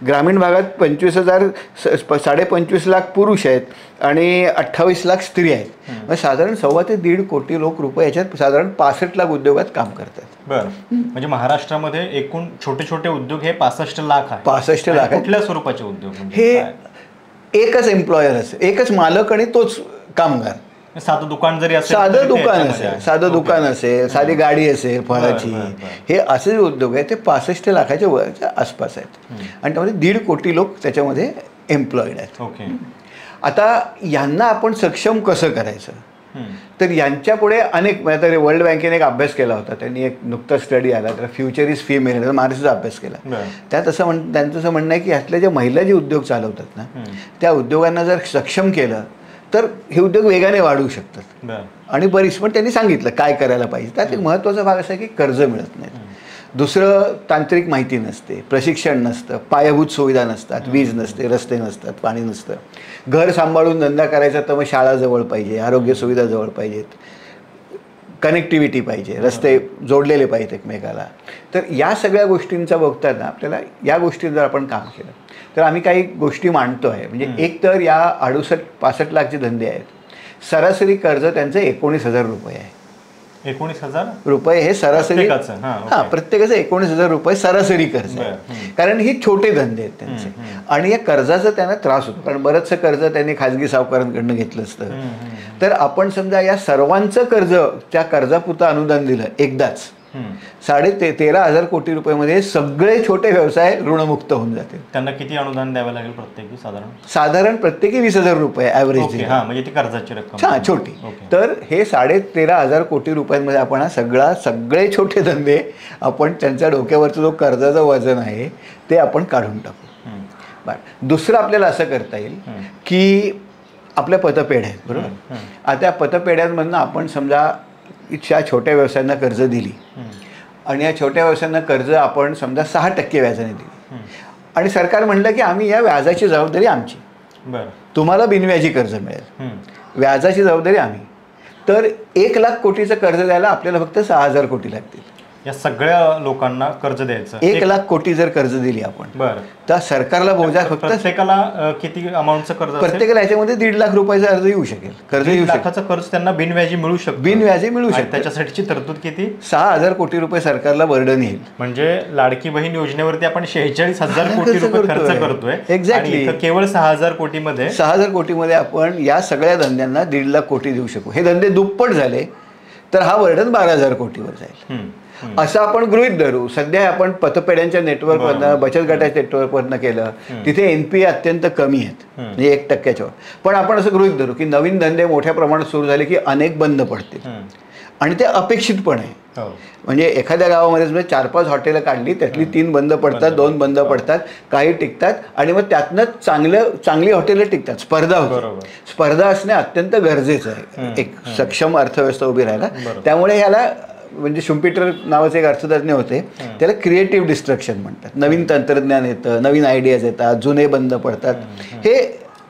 ग्रामीण भागात 25,000 लाख पुरुष आहेत आणि 28 लाख स्त्री आहेत. मग साधारण 1.25 ते 1.5 कोटी लोक रुपये याच्यात साधारण 65 लाख उद्योगात काम करतात. बरं, म्हणजे महाराष्ट्रामध्ये एकूण छोटे छोटे उद्योग हे 65 लाख आहे. 65 लाख आहे. कुठल्या स्वरूपाचे उद्योग? हे एकच एम्प्लॉयर असेल, एकच मालक आणि तोच कामगार. साधं दुकान जरी असेल, साधं दुकान असेल, साधी गाडी असेल फळाची, हे असे जे उद्योग आहेत ते 65 लाखाच्या वरच्या आसपास आहेत आणि त्यामध्ये 1.5 कोटी लोक त्याच्यामध्ये एम्प्लॉईड आहेत. ओके. आता यांना आपण सक्षम कसं करायचं, तर यांच्यापुढे अनेक, म्हणजे वर्ल्ड बँकेने एक अभ्यास केला होता, त्यांनी एक नुकता स्टडी आला, तर फ्युचर इज फिमेल, महाराष्ट्राचा अभ्यास केला. त्यात त्यांचं असं म्हणणं आहे की ह्यातल्या ज्या महिला जे उद्योग चालवतात ना, त्या उद्योगांना जर सक्षम केलं तर हे उद्योग वेगाने वाढू शकतात. आणि बरीच पण त्यांनी सांगितलं काय करायला पाहिजे. त्यात एक महत्त्वाचा भाग असा आहे की कर्ज मिळत नाही, दुसरं तांत्रिक माहिती नसते, प्रशिक्षण नसतं, पायाभूत सुविधा नसतात, वीज नसते, रस्ते नसतात, पाणी नसतं, घर सांभाळून धंदा करायचा तर मग शाळा जवळ पाहिजे, आरोग्य सुविधा जवळ पाहिजेत, कनेक्टिव्हिटी पाहिजे, रस्ते जोडलेले पाहिजेत एकमेकाला. तर या सगळ्या गोष्टींचा बघताना आपल्याला या गोष्टींवर जर आपण काम केलं तर आम्ही काही गोष्टी मांडतो आहे. म्हणजे एक तर या 65 लाख जे धंदे आहेत, सरासरी कर्ज त्यांचं 19,000 रुपये आहे. 19,000 रुपये हे सरासरी, हां, प्रत्येकाचं 19,000 रुपये सरासरी कर्ज आहे. कारण ही छोटे धंदे आहेत त्यांचे आणि या कर्जाचा त्यांना त्रास होतो, कारण बरंचसं कर्ज त्यांनी खाजगी सावकारांकडनं घेतलं असतं. तर आपण समजा या सर्वांचं कर्ज, त्या कर्जापुरतं अनुदान दिलं एकदाच, 13,500 कोटी रुपयेमध्ये सगळे छोटे व्यवसाय ऋणमुक्त होऊन जातील. त्यांना किती अनुदान द्यावं लागेल प्रत्येकी? साधारण प्रत्येकी 20,000 रुपये ॲव्हरेज. म्हणजे ती कर्जाची रक्कम छोटी. तर हे 13,500 कोटी रुपयांमध्ये आपण सगळे छोटे धंदे आपण त्यांच्या डोक्यावरचं जो कर्जाचं वजन आहे ते आपण काढून टाकू. बरं, दुसरं आपल्याला असं करता येईल की आपल्या पतपेढ्या आहेत, बरोबर. आता त्या पतपेढ्यांमधनं आपण समजा इच्छा छोट्या व्यवसायांना कर्ज दिली आणि या छोट्या व्यवसायांना कर्ज आपण समजा 6% व्याजाने दिली आणि सरकार म्हणलं की आम्ही या व्याजाची जबाबदारी आमची, तुम्हाला बिनव्याजी कर्ज मिळेल, व्याजाची जबाबदारी आम्ही. तर 1 लाख कोटीचं कर्ज द्यायला आपल्याला फक्त 6,000 कोटी लागतील. या सगळ्या लोकांना कर्ज द्यायचं. 1 लाख कोटी जर कर्ज दिली आपण, तर सरकारला बोजा फक्त प्रत्येकाला किती अमाऊंटचं कर्ज? प्रत्येकाला याच्यामध्ये 1.5 लाख रुपयाचा अर्ज येऊ शकेल. कर्ज येऊ लाखाचं कर्ज त्यांना बिनव्याजी मिळू शकतं. बिनव्याजी मिळू शकतं. त्याच्यासाठीची तरतूद किती? 6,000 कोटी रुपये सरकारला बर्डन येईल. म्हणजे लाडकी बहीण योजनेवरती आपण 46,000 कोटी रुपये खर्च करतोय. एक्झॅक्टली. केवळ 6,000 कोटीमध्ये आपण या सगळ्या धंद्यांना 1.5 लाख कोटी देऊ शकू. हे धंदे दुप्पट झाले तर हा बर्डन 12,000 कोटीवर जाईल असं आपण गृहीत धरू. सध्या आपण पतपेढ्यांच्या नेटवर्कवरनं, बचत गटाच्या नेटवर्कवरनं केलं, तिथे NPA अत्यंत कमी आहेत, म्हणजे 1%च्या वर. पण आपण असं गृहीत धरू की नवीन धंदे मोठ्या प्रमाणात सुरू झाले की अनेक बंद पडतील आणि ते अपेक्षित पण आहे. म्हणजे एखाद्या गावामध्ये 4-5 हॉटेलं काढली, त्यातली 3 बंद पडतात, 2 बंद पडतात, काही टिकतात आणि मग त्यातनं चांगली हॉटेलं टिकतात. स्पर्धा होते. स्पर्धा असणे अत्यंत गरजेचं आहे एक सक्षम अर्थव्यवस्था उभी राहायला. त्यामुळे ह्याला, म्हणजे शुम्पीटर नावाचे एक अर्थतज्ञ होते, त्याला क्रिएटिव्ह डिस्ट्रक्शन म्हणतात. नवीन तंत्रज्ञान येतं, नवीन आयडियाज येतात, जुने बंद पडतात, हे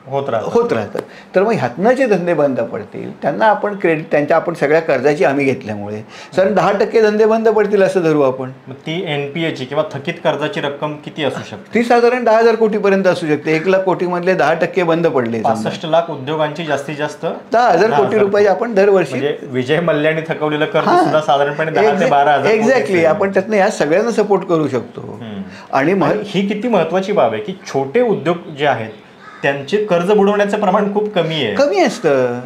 होत राहतं. तर मग ह्यातनं जे धंदे बंद पडतील त्यांना आपण त्यांच्या आपण सगळ्या कर्जाची हमी घेतल्यामुळे सर 10% धंदे बंद पडतील असं धरू आपण. ती NPAची किंवा थकीत कर्जाची रक्कम किती असू शकते? ती साधारण 10,000 कोटीपर्यंत असू शकते. 1 लाख कोटीमधले 10% बंद पडले. 65 लाख उद्योगांची जास्तीत जास्त 10,000 कोटी रुपये आपण दरवर्षी. म्हणजे विजय मल्ल्याने थकवलेलं कर्ज सुद्धा साधारणपणे 10 ते 12,000. एक्झॅक्टली. आपण त्यातनं या सगळ्यांना सपोर्ट करू शकतो. आणि ही किती महत्वाची बाब आहे की छोटे उद्योग जे आहेत त्यांचे कर्ज बुडवण्याचं प्रमाण खूप कमी असतं.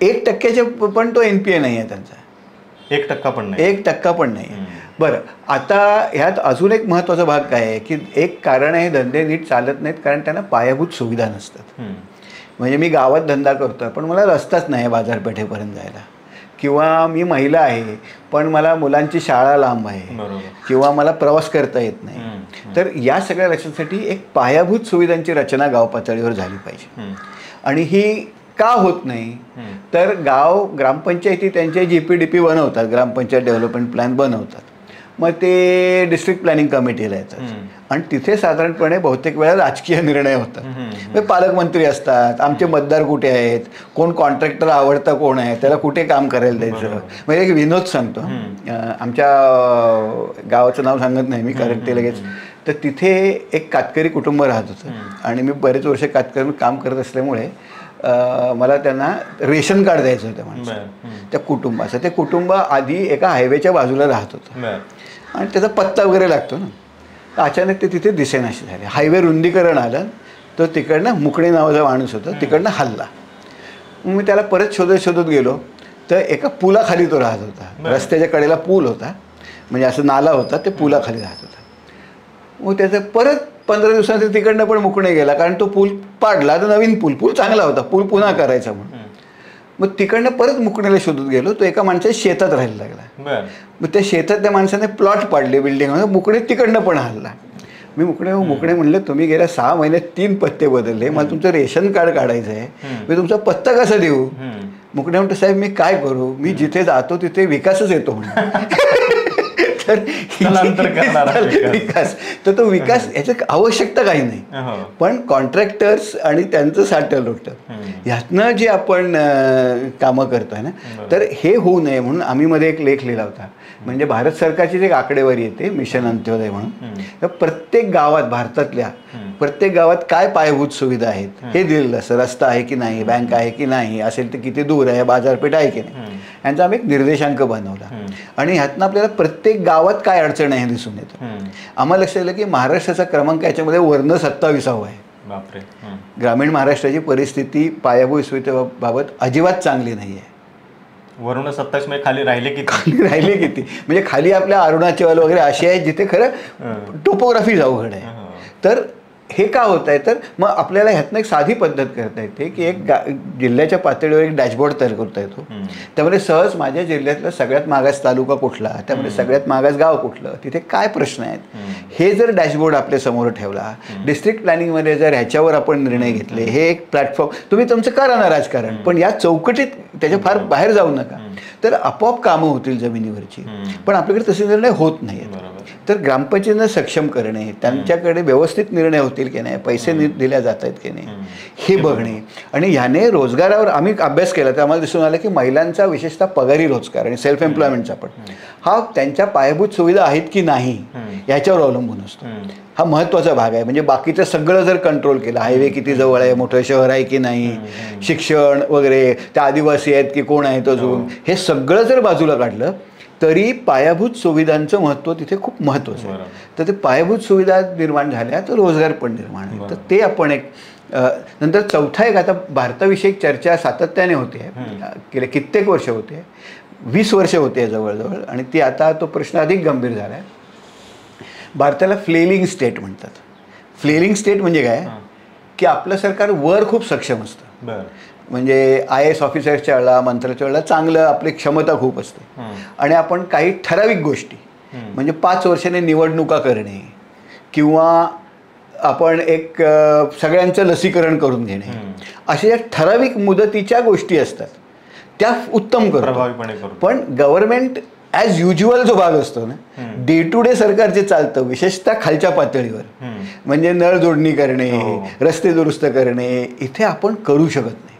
1%चे पण तो NPA नाही आहे त्यांचा. 1% पण नाही. बरं, आता ह्यात अजून एक महत्त्वाचा भाग काय आहे की एक कारण आहे धंदे नीट चालत नाहीत कारण त्यांना पायाभूत सुविधा नसतात. म्हणजे मी गावात धंदा करतो पण मला रस्ताच नाही बाजारपेठेपर्यंत जायला, किंवा मी महिला आहे पण मला मुलांची शाळा लांब आहे, किंवा मला प्रवास करता येत नाही. तर या सगळ्या लक्षांसाठी एक पायाभूत सुविधांची रचना गाव पातळीवर झाली पाहिजे. आणि ही का होत नाही तर ग्रामपंचायती त्यांचे GPDP बनवतात, ग्रामपंचायत डेव्हलपमेंट प्लॅन बनवतात, मग ते डिस्ट्रिक्ट प्लॅनिंग कमिटीला येतात आणि तिथे साधारणपणे बहुतेक वेळा राजकीय निर्णय होतात. म्हणजे पालकमंत्री असतात, आमचे मतदार कुठे आहेत, कोण कॉन्ट्रॅक्टर आवडता कोण आहे, त्याला कुठे काम करायला द्यायचं. म्हणजे एक विनोद सांगतो. आमच्या गावाचं नाव सांगत नाही मी कारण ते लगेच. तर तिथे एक कातकरी कुटुंब राहत होतं आणि मी बरेच वर्ष कातकरी काम करत असल्यामुळे मला त्यांना रेशन कार्ड द्यायचं होतं माणसं त्या कुटुंबाचं. ते कुटुंब आधी एका हायवेच्या बाजूला राहत होतं आणि त्याचा पत्ता वगैरे लागतो ना. तर अचानक ते तिथे दिसेनाशी झाले. हायवे रुंदीकरण आलं तर तिकडनं मुकणे नावाचा माणूस होता, तिकडनं हल्ला. मग मी त्याला परत शोधत गेलो तर एका पुलाखाली तो राहत होता. रस्त्याच्या कडेला पूल होता, म्हणजे असं नाला होता, ते पुलाखाली राहत होता. मग त्याचं परत 15 दिवसांनी तिकडनं पण मुकणे गेला कारण तो पूल पाडला. तर नवीन पूल चांगला होता, पूल पुन्हा करायचा म्हणून. मग तिकडनं परत मुकणेला शोधत गेलो. तो एका माणसाच्या शेतात राहायला लागला. मग त्या शेतात त्या माणसाने प्लॉट पाडले बिल्डिंग. मुकणे तिकडनं पण हल्ला. मी मुकणे म्हणलं तुम्ही गेल्या 6 महिन्यात 3 पत्ते बदलले, मला तुमचं रेशन कार्ड काढायचं आहे, मी तुमचा पत्ता कसा देऊ. मुकणे म्हणतो साहेब मी काय करू, मी जिथे जातो तिथे विकासच येतो म्हणून. तर विकास तर तो विकास याची आवश्यकता काही नाही, पण कॉन्ट्रॅक्टर्स आणि त्यांचं साठं लोटं ह्यातनं जे आपण कामं करतोय ना, तर हे होऊ नये म्हणून आम्ही मध्ये एक लेख लिहिला होता. म्हणजे भारत सरकारची एक आकडेवारी येते मिशन अंत्योदय म्हणून. तर प्रत्येक गावात, भारतातल्या प्रत्येक गावात काय पायाभूत सुविधा आहेत हे दिलेलं असं. रस्ता आहे की नाही, बँक आहे की नाही, असेल तर किती दूर आहे, बाजारपेठ आहे की नाही, यांचा आम्ही एक निर्देशांक बनवला. आणि ह्यातनं आपल्याला प्रत्येक गावात काय अडचण आहे हे दिसून येतं. आम्हाला लक्षात आलं की महाराष्ट्राचा क्रमांक याच्यामध्ये वर्ण 27वा आहे. ग्रामीण महाराष्ट्राची परिस्थिती पायाभूत सुविधेबाबत अजिबात चांगली नाही आहे. वरून 27 मध्ये खाली राहिले किती म्हणजे खाली आपल्या अरुणाचल वगैरे असे आहेत जिथे खरं टोपोग्राफी अवघड आहे. तर हे का होत आहे, तर मग आपल्याला ह्यातनं एक साधी पद्धत करता येते की एक जिल्ह्याच्या पातळीवर एक डॅशबोर्ड तयार करता येतो. त्यामध्ये सहज माझ्या जिल्ह्यातला सगळ्यात मागास तालुका कुठला, त्यामध्ये सगळ्यात मागास गाव कुठलं, तिथे काय प्रश्न आहेत, हे जर डॅशबोर्ड आपल्या समोर ठेवला, डिस्ट्रिक्ट प्लॅनिंगमध्ये जर ह्याच्यावर आपण निर्णय घेतले, हे एक प्लॅटफॉर्म तुम्ही तुमचं करा ना राजकारण, पण या चौकटीत त्याच्या फार बाहेर जाऊ नका, तर आपोआप कामं होतील जमिनीवरची. पण आपल्याकडे तसे निर्णय होत नाहीत. तर ग्रामपंचायतींना सक्षम करणे, त्यांच्याकडे व्यवस्थित निर्णय होतील की नाही, पैसे दिल्या जात आहेत की नाही हे बघणे. आणि ह्याने रोजगारावर आम्ही अभ्यास केला तर आम्हाला दिसून आलं की महिलांचा विशेषतः पगारी रोजगार आणि सेल्फ एम्प्लॉयमेंटचा पण हा त्यांच्या पायाभूत सुविधा आहेत की नाही याच्यावर अवलंबून असतो. हा महत्त्वाचा भाग आहे. म्हणजे बाकीचं सगळं जर कंट्रोल केलं, हायवे किती जवळ आहे, मोठं शहर आहे की नाही, शिक्षण वगैरे, त्या आदिवासी आहेत की कोण आहेत अजून, हे सगळं जर बाजूला काढलं तरी पायाभूत सुविधांचं महत्त्व तिथे खूप महत्त्वाचं आहे. तर ते पायाभूत सुविधा निर्माण झाल्या तर रोजगार पण निर्माण होईल. तर ते आपण एक नंतर चौथा एक आता भारताविषयी चर्चा सातत्याने होते, गेले कित्येक वर्ष होते, 20 वर्ष होते जवळजवळ, आणि ती आता तो प्रश्न अधिक गंभीर झाला आहे. भारताला फ्लेलिंग स्टेट म्हणतात. फ्लेलिंग स्टेट म्हणजे काय की आपलं सरकार वर खूप सक्षम असतं. म्हणजे IAS ऑफिसर्सच्या वेळेला, मंत्र्याच्या वेळेला चांगलं आपली क्षमता खूप असते आणि आपण काही ठराविक गोष्टी म्हणजे 5 वर्षाने निवडणुका करणे किंवा आपण एक सगळ्यांचं लसीकरण करून घेणे, अशा ज्या ठराविक मुदतीच्या गोष्टी असतात त्या उत्तम करतो. पण गव्हर्नमेंट ॲज युज्युअल जो भाग असतो ना, डे टू डे सरकारचे चालतं, विशेषतः खालच्या पातळीवर, म्हणजे नळ जोडणी करणे, रस्ते दुरुस्त करणे, इथे आपण करू शकत नाही.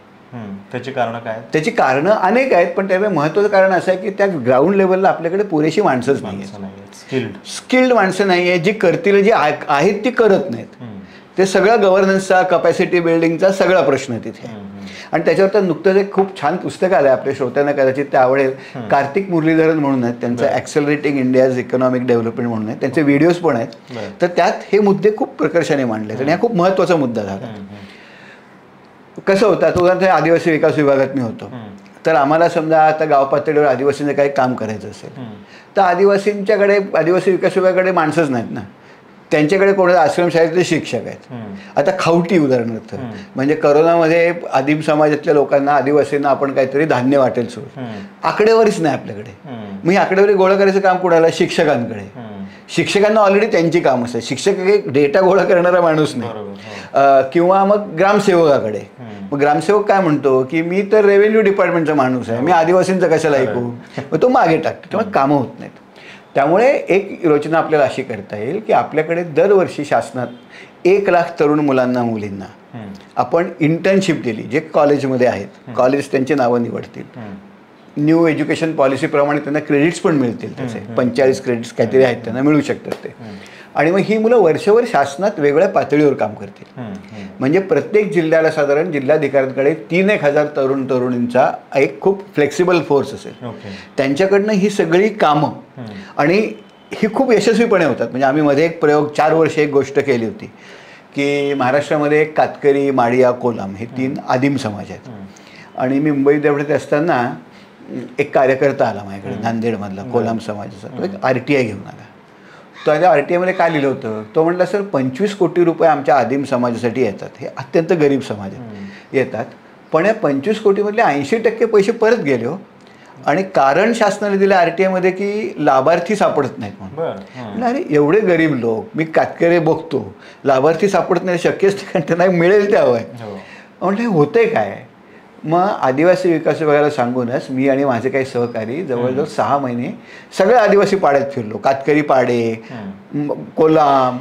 त्याची कारणं काय? त्याची कारणं अनेक आहेत, पण त्यामुळे महत्त्वाचं कारण असं आहे की त्या ग्राउंड लेवलला आपल्याकडे पुरेशी माणसंच नाही आहेत. स्किल्ड माणसं नाही आहे जी करतील, जी आहेत ती करत नाहीत. ते सगळं गव्हर्नन्सचा, कपॅसिटी बिल्डिंगचा सगळा प्रश्न तिथे. आणि त्याच्यावर तर नुकतंच एक खूप छान पुस्तक आलं, आपल्या श्रोत्यांना कदाचित ते आवडेल. कार्तिक मुरलीधरन म्हणून आहेत, त्यांचं ॲक्सेलरेटिंग इंडियाज इकॉनॉमिक डेव्हलपमेंट म्हणून आहे, त्यांचे व्हिडिओज पण आहेत. तर त्यात हे मुद्दे खूप प्रकर्षाने मांडले आणि हा खूप महत्त्वाचा मुद्दा झाला. कसं होतं, आता उदाहरणार्थ आदिवासी विकास विभागात मी होतो, तर आम्हाला समजा आता गाव पातळीवर आदिवासींचं काही काम करायचं असेल तर आदिवासी विकास विभागाकडे माणसंच नाहीत ना, त्यांच्याकडे कोणाला आश्रमशाळेतले शिक्षक आहेत. आता खावटी उदाहरणार्थ, म्हणजे करोनामध्ये आदिम समाजातल्या लोकांना, आदिवासींना आपण काहीतरी धान्य वाटेल सोड, आकडेवारीच नाही आपल्याकडे. मग ही आकडेवारी गोळा करायचं काम कोणाला? शिक्षकांकडे. शिक्षकांना ऑलरेडी त्यांची कामं असतात, शिक्षक एक डेटा गोळा करणारा माणूस नाही. किंवा मग ग्रामसेवकाकडे. मग ग्रामसेवक काय म्हणतो की मी तर रेव्हेन्यू डिपार्टमेंटचा माणूस आहे, मी आदिवासींचं कशाला ऐकू, मग तो मागे टाकतो, तेव्हा कामं होत नाहीत. त्यामुळे एक योजना आपल्याला अशी करता येईल की आपल्याकडे दरवर्षी शासनात 1,00,000 तरुण मुलांना मुलींना आपण इंटर्नशिप दिली, जे कॉलेजमध्ये आहेत, कॉलेज त्यांची नावं निवडतील, न्यू एज्युकेशन पॉलिसीप्रमाणे त्यांना क्रेडिट्स पण मिळतील, त्याचे 45 क्रेडिट्स काहीतरी आहेत, त्यांना मिळू शकतात ते. आणि मग ही मुलं वर्षभर शासनात वेगळ्या पातळीवर काम करतील. म्हणजे प्रत्येक जिल्ह्याला साधारण जिल्हाधिकाऱ्यांकडे 3,000 तरुण तरुणींचा एक खूप फ्लेक्सिबल फोर्स असेल. त्यांच्याकडनं ही सगळी कामं आणि ही खूप यशस्वीपणे होतात. म्हणजे आम्ही मध्ये एक प्रयोग 4 वर्ष एक गोष्ट केली होती की महाराष्ट्रामध्ये कातकरी, माडिया, कोलाम हे 3 आदिम समाज आहेत. आणि मी मुंबईत एवढे असताना एक कार्यकर्ता आला माझ्याकडे, नांदेडमधला कोलाम समाजाचा. तो एक RTI घेऊन आला. तो आता RTI मध्ये काय लिहिलं होतं, तो म्हटला सर 25 कोटी रुपये आमच्या आदिम समाजासाठी येतात, हे अत्यंत गरीब समाज येतात, पण या 25 कोटीमधले 80% पैसे परत गेले हो. आणि कारण शासनाने दिलं RTI मध्ये की लाभार्थी सापडत नाहीत म्हणून. अरे एवढे गरीब लोक, मी कातकरी बघतो, लाभार्थी सापडत नाही, शक्यच ठिकाणी त्यांना मिळेल ते हवं आहे. म्हटलं होतंय काय. मग आदिवासी विकास विभागाला सांगूनच मी आणि माझे काही सहकारी जवळजवळ 6 महिने सगळ्या आदिवासी पाड्यात फिरलो. कातकरी पाडे, कोलाम,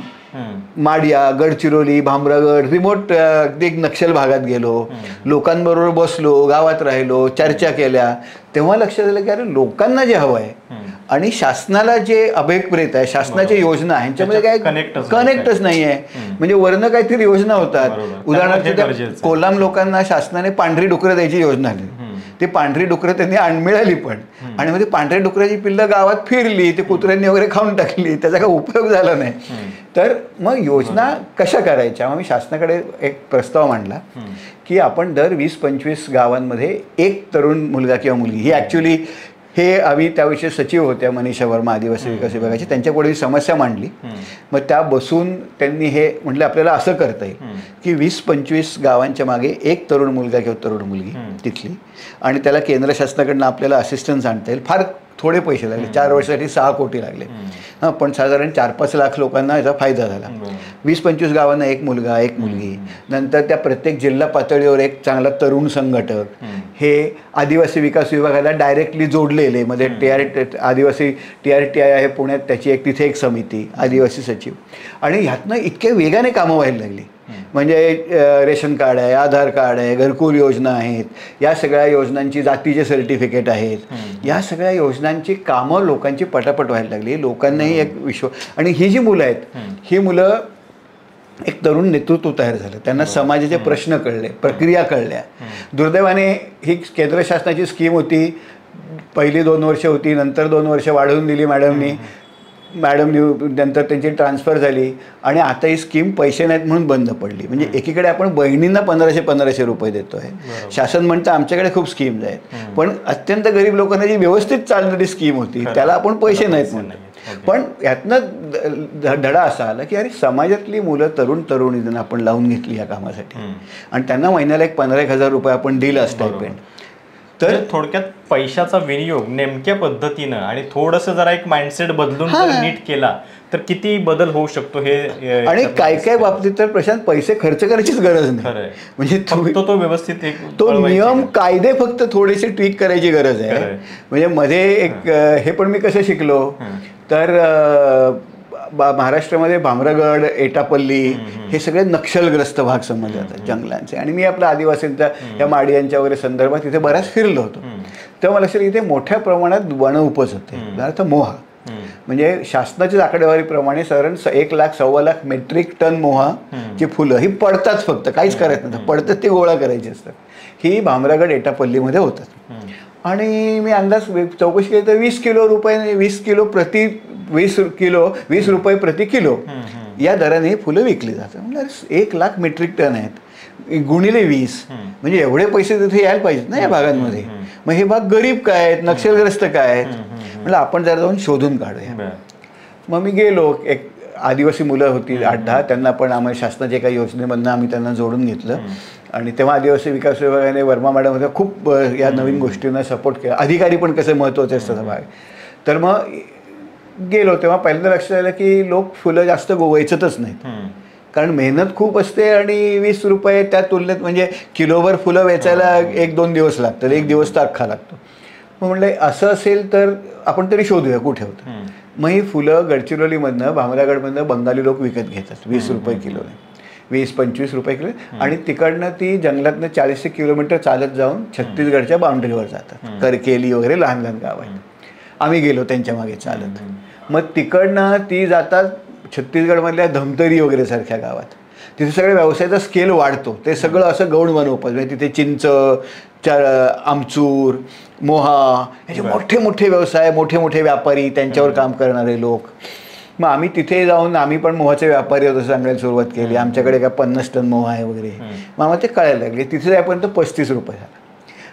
माडिया, गडचिरोली, भामरागड, रिमोट एक नक्षल भागात गेलो, लोकांबरोबर बसलो, गावात राहिलो, चर्चा केल्या. तेव्हा लक्षात आलं की अरे लोकांना जे हवं आहे आणि शासनाला जे अभिप्रेत आहे, शासनाच्या योजना ह्यांच्यामध्ये काय कनेक्टच नाही आहे. म्हणजे वरनं काहीतरी योजना होतात. उदाहरणार्थ कोलाम लोकांना शासनाने पांढरी डुकरं द्यायची योजना आली. ती पांढरी डुकरं त्यांनी मिळाली पण, आणि मग ती पांढऱ्या डुकराची पिल्लं गावात फिरली, ते कुत्र्यांनी वगैरे खाऊन टाकली, त्याचा काही उपयोग झाला नाही. तर मग योजना कशा करायच्या. मग मी शासनाकडे एक प्रस्ताव मांडला की आपण दर 20-25 गावांमध्ये एक तरुण मुलगा किंवा मुलगी, ही ॲक्च्युली हे आम्ही त्याविषयी सचिव होत्या मनीषा वर्मा आदिवासी विकास विभागाची, त्यांच्यापुढे ही समस्या मांडली. मग त्या बसून त्यांनी हे म्हटलं आपल्याला असं करता येईल की 20-25 गावांच्या मागे एक तरुण मुलगा किंवा तरुण मुलगी तिथली, आणि त्याला केंद्र शासनाकडनं आपल्याला असिस्टन्स आणता येईल. फार थोडे पैसे लागले, 4 वर्षासाठी 6 कोटी लागले, हां, पण साधारण 4-5 लाख लोकांना याचा फायदा झाला. 20-25 गावांना एक मुलगा एक मुलगी. नंतर त्या प्रत्येक जिल्हा पातळीवर एक चांगला तरुण संघटक, हे आदिवासी विकास विभागाला डायरेक्टली जोडलेले. मध्ये आदिवासी TRTI आहे पुण्यात, त्याची तिथे एक समिती, आदिवासी सचिव. आणि ह्यातनं इतक्या वेगाने कामं व्हायला लागली. म्हणजे रेशन कार्ड आहे, आधार कार्ड आहे, घरकुल योजना आहेत, या सगळ्या योजनांची जातीचे सर्टिफिकेट आहेत, या सगळ्या योजनांची कामं लोकांची पटापट व्हायला लागली. लोकांनाही एक आणि ही जी मुलं आहेत, ही मुलं एक तरुण नेतृत्व तयार झालं, त्यांना समाजाचे प्रश्न कळले, प्रक्रिया कळल्या. दुर्दैवाने ही केंद्र शासनाची स्कीम होती, पहिली 2 वर्ष होती, नंतर 2 वर्ष वाढवून दिली मॅडमनी, नंतर त्यांची ट्रान्सफर झाली, आणि आता ही स्कीम पैसे नाहीत म्हणून बंद पडली. म्हणजे एकीकडे आपण बहिणींना 1500 रुपये देतो आहे, शासन म्हणतं आमच्याकडे खूप स्कीम्स आहेत, पण अत्यंत गरीब लोकांना जी व्यवस्थित चालणारी स्कीम होती त्याला आपण पैसे नाहीत म्हणतो. पण यातनं धडा असा आला की अरे समाजातली मुलं तरुण तरुणींना आपण लावून घेतली या कामासाठी, आणि त्यांना महिन्याला एक 15,000 रुपये आपण दिलं स्टायपेंड. तर थोडक्यात पैशाचा विनियोग नेमक्या पद्धतीनं आणि थोडंसं जरा एक माइंडसेट बदलून जर नीट केला तर किती बदल होऊ शकतो हे. आणि काय बाबतीत तर प्रशांत पैसे खर्च करायचीच गरज नाही. म्हणजे तो व्यवस्थित तो नियम कायदे फक्त थोडेसे ट्विक करायची गरज आहे. म्हणजे मध्ये एक हे पण मी कसं शिकलो तर महाराष्ट्रामध्ये भामरागड, एटापल्ली हे सगळे नक्षलग्रस्त भाग समजले जातात जंगलांचे. आणि मी आपल्या आदिवासींच्या या माडियांच्या वगैरे संदर्भात तिथे बऱ्याच फिरलो होतो. तेव्हा मला असेल इथे मोठ्या प्रमाणात वन उपज होते, उदाहरणार्थ मोहा. म्हणजे शासनाच्या आकडेवारीप्रमाणे साधारण 1,00,000-1,25,000 मेट्रिक टन मोहाची फुलं ही पडतात, फक्त काहीच करायचं नसतं, पडतात ते गोळा करायची असतात. ही भामरागड एटापल्लीमध्ये होतात. आणि मी अंदाज चौकशी केली तर 20 रुपये प्रति किलो या दराने फुलं विकली जातात. म्हणजे 1,00,000 मेट्रिक टन आहेत, गुणिले 20, म्हणजे एवढे पैसे तिथे यायला पाहिजेत ना या भागांमध्ये. मग हे भाग गरीब काय आहेत, नक्षलग्रस्त काय आहेत, म्हणजे आपण जरा जाऊन शोधून काढूया. मग मी गेलो, एक आदिवासी मुलं होती 8-10, त्यांना पण आम्हाला शासनाच्या एका योजनेमधनं आम्ही त्यांना जोडून घेतलं. आणि तेव्हा आदिवासी विकास विभागाने वर्मा मॅडम होत्या, खूप या नवीन गोष्टींना सपोर्ट केला. अधिकारी पण कसे महत्त्वाचे असतात भाग. तर मग गेलो तेव्हा पहिल्यांदा लक्षात आलं की लोक फुलं जास्त वेचतच नाहीत, कारण मेहनत खूप असते. आणि 20 रुपये त्या तुलनेत, म्हणजे किलोभर फुलं वेचायला 1-2 दिवस लागतात, 1 दिवस तर अख्खा लागतो. मग म्हटलं असं असेल तर आपण तरी शोधूया कुठे होतं. मग ही फुलं गडचिरोलीमधनं भामरागडमधनं बंगाली लोक विकत घेतात 20 रुपये किलोने, 20-25 रुपये किलो. आणि तिकडनं ती जंगलातनं 40 किलोमीटर चालत जाऊन छत्तीसगडच्या बाउंड्रीवर जातात. करकेली वगैरे लहान लहान गाव आहेत. आम्ही गेलो त्यांच्या मागे चालत. मग तिकडनं ती जातात छत्तीसगडमधल्या धमतरी वगैरे सारख्या गावात. तिथे सगळे व्यवसायाचा स्केल वाढतो. ते सगळं असं गौण बनवतात. म्हणजे तिथे चिंच, आमचूर, मोहा याचे मोठे मोठे व्यवसाय, मोठे मोठे व्यापारी, त्यांच्यावर काम करणारे लोक. मग आम्ही तिथे जाऊन आम्ही पण मोहाचे व्यापारी होतो सांगायला सुरुवात केली. आमच्याकडे काय 50 टन मोहा आहे वगैरे. मग आम्हाला ते कळायला लागले. तिथे जायपर्यंत 35 रुपये झाला.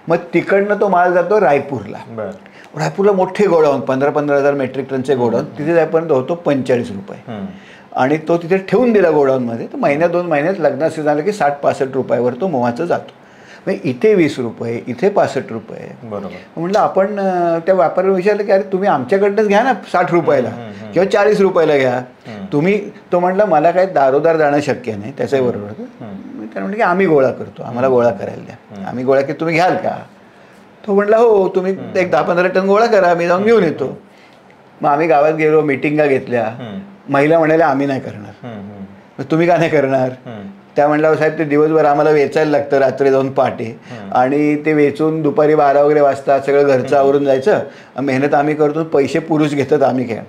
मग तिकडनं तो माल जातो रायपूरला. रायपूरला मोठे गोडाऊन, 15,000 मेट्रिक टनचे गोडाऊन. तिथे जायपर्यंत होतो 45 रुपये. आणि तो तिथे ठेवून दिला गोडाऊनमध्ये. तर महिन्यात 2 महिन्यात लग्नाचं झालं की 60-65 रुपयावर तो मोहाचं जातो. म्हणजे इथे 20 रुपये, इथे 65 रुपये. बरोबर. म्हटलं आपण त्या व्यापाऱ्याला विचारलं की अरे तुम्ही आमच्याकडनंच घ्या ना 60 रुपयाला किंवा 40 रुपयाला घ्या तुम्ही. तो म्हटला मला काय दारोदार जाणं शक्य नाही. त्याच्याही बरोबर होतं. मी त्याला म्हटलं की आम्ही गोळा करतो, आम्हाला गोळा करायला द्या. आम्ही गोळा की तुम्ही घ्याल का? तो म्हटला हो, तुम्ही एक 10-15 टन गोळा करा, मी जाऊन घेऊन येतो. मग आम्ही गावात गेलो, मिटिंगा घेतल्या. महिला म्हणाल्या आम्ही नाही करणार. तुम्ही का नाही करणार? त्या म्हणल्यावर साहेब ते दिवसभर आम्हाला वेचायला लागतं, रात्री जाऊन पहाटे. आणि ते वेचून दुपारी 12 वगैरे वाजता सगळं घरचं आवरून जायचं. मेहनत आम्ही करतो, पैसे पुरुष घेतात, आम्ही काय.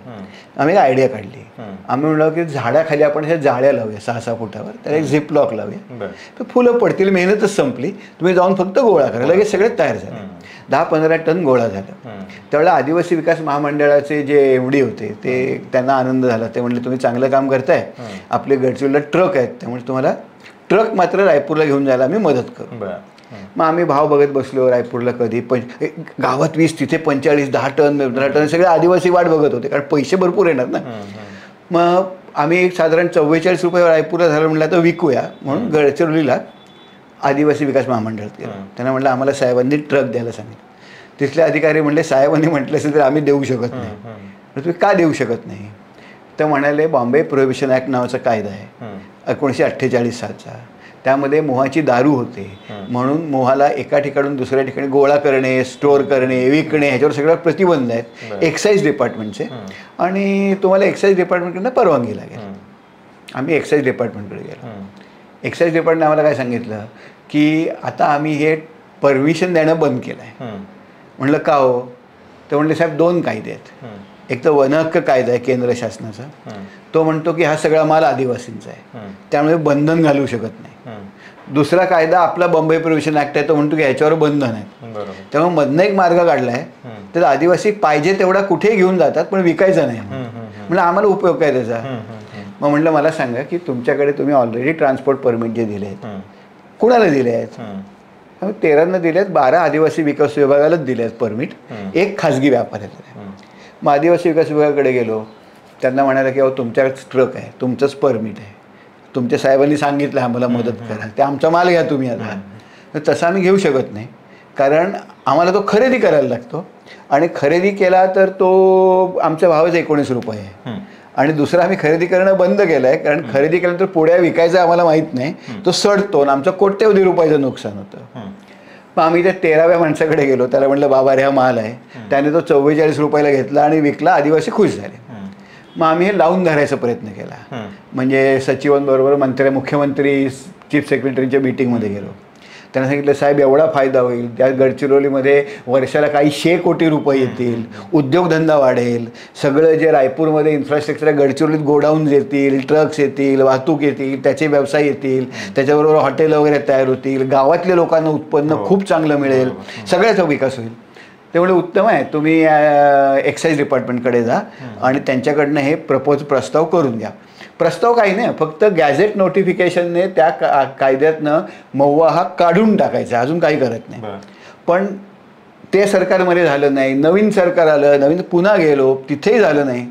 आम्ही आयडिया काढली. आम्ही म्हणलो की झाडाखाली आपण ह्या जाळ्या लावूया 6-6 फुटावर, त्याला एक झिप लॉक लावूया, तर फुलं पडतील. मेहनतच संपली. तुम्ही जाऊन फक्त गोळा करा. लगेच सगळे तयार झाले. 10-15 टन गोळा झाला. त्यावेळेला आदिवासी विकास महामंडळाचे जे एमडी होते ते त्यांना आनंद झाला. ते म्हणले तुम्ही चांगलं काम करताय, आपले गडचिरोलीला ट्रक आहेत, त्यामुळे तुम्हाला ट्रक मात्र रायपूरला घेऊन जायला आम्ही मदत करू. मग आम्ही भाव बघत बसलो. रायपूरला कधी गावात 20, तिथे 45, 10 टन 15 टन सगळे आदिवासी वाट बघत होते, कारण पैसे भरपूर येणार ना. मग आम्ही एक साधारण 44 रुपये रायपूरला झालं. म्हटलं तर विकूया म्हणून गडचिरोलीला आदिवासी विकास महामंडळात गेलो. त्यांना म्हटलं आम्हाला साहेबांनी ट्रक द्यायला सांगितलं. तिथले अधिकारी म्हणले साहेबांनी म्हटलं असेल तर आम्ही देऊ शकत नाही. तुम्ही का देऊ शकत नाही? तर म्हणाले बॉम्बे प्रोहिबिशन ॲक्ट नावाचा कायदा आहे 1948 सालचा. त्यामध्ये मोहाची दारू होते, म्हणून मोहाला एका ठिकाणून दुसऱ्या ठिकाणी गोळा करणे, स्टोअर करणे, विकणे ह्याच्यावर सगळ्यावर प्रतिबंध आहेत एक्साईज डिपार्टमेंटचे. आणि तुम्हाला एक्साईज डिपार्टमेंटकडनं परवानगी लागेल. आम्ही एक्साईज डिपार्टमेंटकडे गेलो. एक्साईज डिपार्टमेंट आम्हाला काय सांगितलं की आता आम्ही हे परमिशन देणं बंद केलं आहे. म्हणलं का हो? तर म्हणले साहेब 2 कायदे आहेत. एक तर वन हक्क कायदा आहे केंद्र शासनाचा, तो म्हणतो की हा सगळा माल आदिवासींचा आहे, त्यामुळे बंधन घालू शकत नाही. दुसरा कायदा आपला बॉम्बे प्रोहिबिशन ॲक्ट आहे, तो म्हणतो की ह्याच्यावर बंधन आहे. त्यामुळे मधनं एक मार्ग काढला आहे, तर आदिवासी पाहिजे तेवढा कुठेही घेऊन जातात पण विकायचा नाही. म्हणजे आम्हाला उपयोग काय त्याचा? मग म्हटलं मला सांगा की तुमच्याकडे तुम्ही ऑलरेडी ट्रान्सपोर्ट परमिट जे दिले आहेत कुणाला दिले आहेत? 13 दिले आहेत, 12 आदिवासी विकास विभागालाच दिले आहेत परमिट, 1 खाजगी व्यापाऱ्याला. मग आदिवासी विकास विभागाकडे गेलो. त्यांना म्हणाला की अहो तुमच्याकडेच ट्रक आहे, तुमचंच परमिट आहे, तुमच्या साहेबांनी सांगितलं आम्हाला मदत करा, ते आमचा माल घ्या तुम्ही आता. तर तसा आम्ही घेऊ शकत नाही, कारण आम्हाला तो खरेदी करायला लागतो. आणि खरेदी केला तर तो आमचा भावच 19 रुपये आहे. आणि दुसरा आम्ही खरेदी करणं बंद केलं आहे, कारण खरेदी केल्यानंतर पुढे विकायचं आम्हाला माहीत नाही, तो सडतो आणि आमचं कोट्यवधी रुपयाचं नुकसान होतं. मग आम्ही त्या 13व्या माणसाकडे गेलो. त्याला म्हटलं बाबा रे हा माल आहे. त्याने तो 44 रुपयाला घेतला आणि विकला. आदिवासी खुश झाले. मग आम्ही हे लावून धरायचा प्रयत्न केला. म्हणजे सचिवांबरोबर मुख्यमंत्री चीफ सेक्रेटरीच्या मीटिंगमध्ये गेलो. त्यांना सांगितलं साहेब एवढा फायदा होईल, त्या गडचिरोलीमध्ये वर्षाला काही 100 कोटी रुपये येतील, उद्योगधंदा वाढेल, सगळं जे रायपूरमध्ये इन्फ्रास्ट्रक्चर आहे गडचिरोलीत गोडाऊन्स येतील, ट्रक्स येतील, वाहतूक येतील, त्याचे व्यवसाय येतील, त्याच्याबरोबर हॉटेल वगैरे तयार होतील, गावातल्या लोकांना उत्पन्न खूप चांगलं मिळेल, सगळ्याचा विकास होईल. त्यामुळे उत्तम आहे, तुम्ही एक्साईज डिपार्टमेंटकडे जा आणि त्यांच्याकडनं हे प्रस्ताव करून घ्या. प्रस्ताव काही नाही, फक्त गॅझेट नोटिफिकेशनने त्या कायद्यातनं महुआ हा काढून टाकायचा, अजून काही करत नाही. पण ते सरकारमध्ये झालं नाही. नवीन सरकार आलं, नवीन पुन्हा गेलो, तिथेही झालं नाही.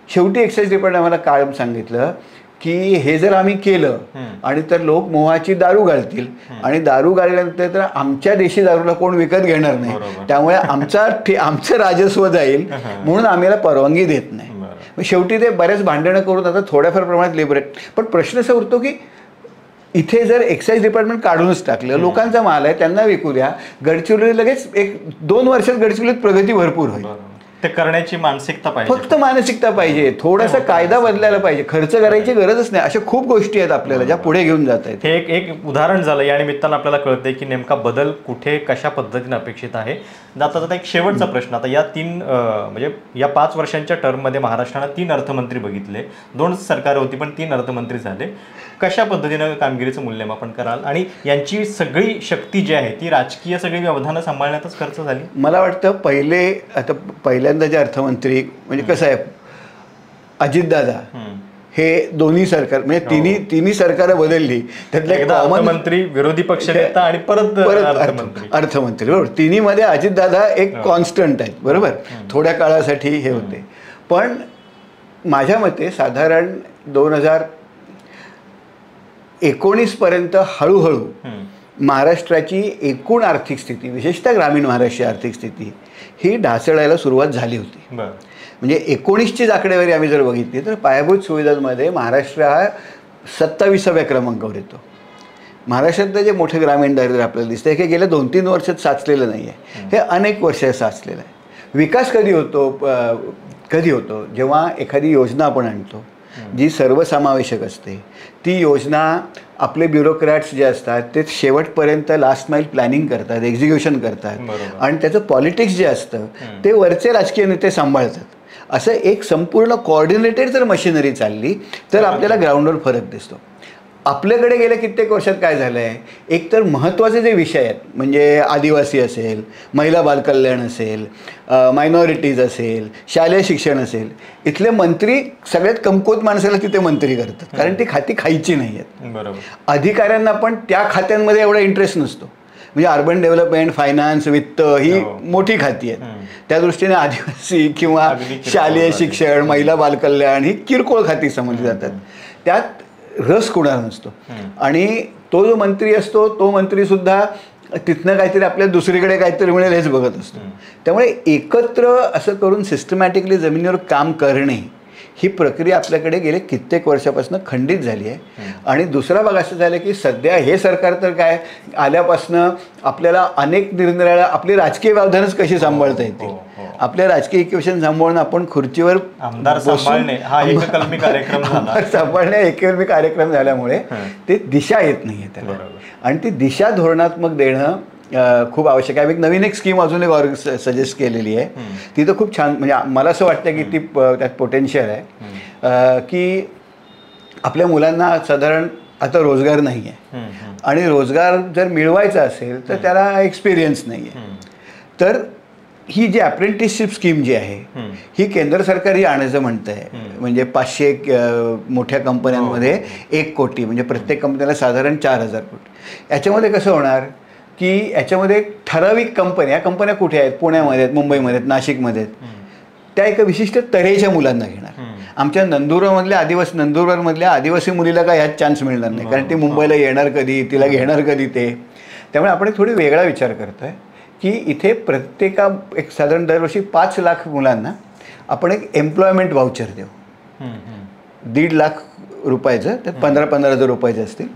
शेवटी एक्साईज डिपार्टमेंट आम्हाला कायम सांगितलं की हे जर आम्ही केलं आणि तर लोक मोहाची दारू घालतील आणि दारू गाळल्यानंतर तर आमच्या देशी दारूला कोण विकत घेणार नाही, त्यामुळे आमचं राजस्व जाईल, म्हणून आम्हाला परवानगी देत नाही. शेवटी ते बऱ्याच भांडणं करून आता थोड्याफार प्रमाणात लिबरेट. पण प्रश्न असा उरतो की इथे जर एक्साईज डिपार्टमेंट काढूनच टाकलं, लोकांचा माल आहे त्यांना विकू द्या, गडचिरोली लगेच 1-2 वर्षात गडचिरोलीत प्रगती भरपूर होईल. ते करण्याची मानसिकता पाहिजे. फक्त मानसिकता पाहिजे, थोडासा कायदा बदलायला पाहिजे, खर्च करायची गरजच नाही. अशा खूप गोष्टी आहेत आपल्याला ज्या पुढे घेऊन जात आहेत. हे एक उदाहरण झालं. या निमित्तानं आपल्याला कळतंय की नेमका बदल कुठे कशा पद्धतीने अपेक्षित आहे. आता एक शेवटचा प्रश्न, आता या म्हणजे या 5 वर्षांच्या टर्ममध्ये महाराष्ट्रानं 3 अर्थमंत्री बघितले, 2 सरकार होती पण 3 अर्थमंत्री झाले. कशा पद्धतीनं कामगिरीचं मूल्यमापन कराल आणि यांची सगळी शक्ती जी आहे ती राजकीय सगळी व्यवधानं सांभाळण्यातच खर्च झाली? मला वाटतं पहिल्यांदा जे अर्थमंत्री म्हणजे कसं आहे, अजितदादा हे दोन्ही सरकार म्हणजे तिन्ही सरकारं बदलली, त्यातले अर्थमंत्री, विरोधी पक्षनेता आणि परत अर्थमंत्री, बरोबर. तिन्हीमध्ये अजितदादा एक कॉन्स्टंट आहेत, बरोबर. थोड्या काळासाठी हे होते, पण माझ्या मते साधारण 2019 पर्यंत हळूहळू महाराष्ट्राची एकूण आर्थिक स्थिती, विशेषतः ग्रामीण महाराष्ट्राची आर्थिक स्थिती ही ढासळायला सुरुवात झाली होती. म्हणजे 19ची आकडेवारी आम्ही जर बघितली तर पायाभूत सुविधांमध्ये महाराष्ट्र हा 27व्या क्रमांकावर येतो. महाराष्ट्रातलं जे मोठे ग्रामीण दारिद्र्य आपल्याला दिसतं हे गेल्या 2-3 वर्षात साचलेलं नाही आहे, हे अनेक वर्षात साचलेलं आहे. विकास कधी होतो जेव्हा एखादी योजना आपण आणतो जी सर्वसमावेशक असते. ती योजना आपले ब्युरोक्रॅट्स जे असतात ते शेवटपर्यंत लास्ट माईल प्लॅनिंग करतात, एक्झिक्युशन करतात, आणि त्याचं पॉलिटिक्स जे असतं ते वरचे राजकीय नेते सांभाळतात. असं एक संपूर्ण कोऑर्डिनेटेड जर मशिनरी चालली तर आपल्याला ग्राउंडवर फरक दिसतो. आपल्याकडे गेल्या कित्येक वर्षात काय झालं आहे, एकतर महत्त्वाचे जे विषय आहेत म्हणजे आदिवासी असेल, महिला बालकल्याण असेल, मायनॉरिटीज असेल, शालेय शिक्षण असेल, इथले मंत्री सगळ्यात कमकुवत माणसाला तिथे मंत्री करतात, कारण ती खाती खायची नाही आहेत. बरोबर. अधिकाऱ्यांना पण त्या खात्यांमध्ये एवढा इंटरेस्ट नसतो. म्हणजे अर्बन डेव्हलपमेंट, फायनान्स, वित्त ही मोठी खाती आहेत. त्या दृष्टीने आदिवासी किंवा शालेय शिक्षण, महिला बालकल्याण ही किरकोळ खाती समजली जातात. त्यात रस कुणाला नसतो, आणि तो जो मंत्री असतो तो मंत्रीसुद्धा तिथनं काहीतरी आपल्या दुसरीकडे काहीतरी मिळेल हेच बघत असतो. त्यामुळे एकत्र असं करून सिस्टमॅटिकली जमिनीवर काम करणे ही प्रक्रिया आपल्याकडे गेले कित्येक वर्षापासून खंडित झाली आहे. आणि दुसरा भाग असं झालं की सध्या हे सरकार तर काय आल्यापासनं आपल्याला अनेक निरनिराळ्या आपली राजकीय व्यवधानच कशी सांभाळता येतील, आपल्या राजकीय इक्वेशन सांभाळून आपण खुर्चीवर आमदार सांभाळणे हा एककलमी कार्यक्रम झाल्यामुळे ते दिशा येत नाही आहे त्याला, आणि ती दिशा धोरणात्मक देणं खूप आवश्यक आहे. नवीन एक स्कीम अजून एक सजेस्ट केलेली आहे, ती तर खूप छान, म्हणजे मला असं वाटतं की ती त्यात पोटेन्शियल आहे की आपल्या मुलांना साधारण आता रोजगार नाही आहे, आणि रोजगार जर मिळवायचा असेल तर त्याला एक्सपिरियन्स नाही आहे. तर ही जी अप्रेंटिसशिप स्कीम जी आहे ही केंद्र सरकार ही आणायचं म्हणतं आहे. म्हणजे 500 मोठ्या कंपन्यांमध्ये 1 कोटी, म्हणजे प्रत्येक कंपनीला साधारण 4000 कोटी. याच्यामध्ये कसं होणार की याच्यामध्ये ठराविक कंपन्या कुठे आहेत, पुण्यामध्ये आहेत, मुंबईमध्ये आहेत, नाशिकमध्ये आहेत, त्या एका विशिष्ट तऱ्हेच्या मुलांना घेणार. आमच्या नंदुरबारमधल्या आदिवासी मुलीला काय ह्यात चान्स मिळणार नाही, कारण ती मुंबईला येणार कधी, तिला घेणार कधी ते. त्यामुळे आपण एक थोडी वेगळा विचार करतोय की इथे एक साधारण दरवर्षी 5 लाख मुलांना आपण एक एम्प्लॉयमेंट व्हाउचर देऊ. 1.5 लाख रुपयाचं, त्यात 15,000 रुपयाचे असतील.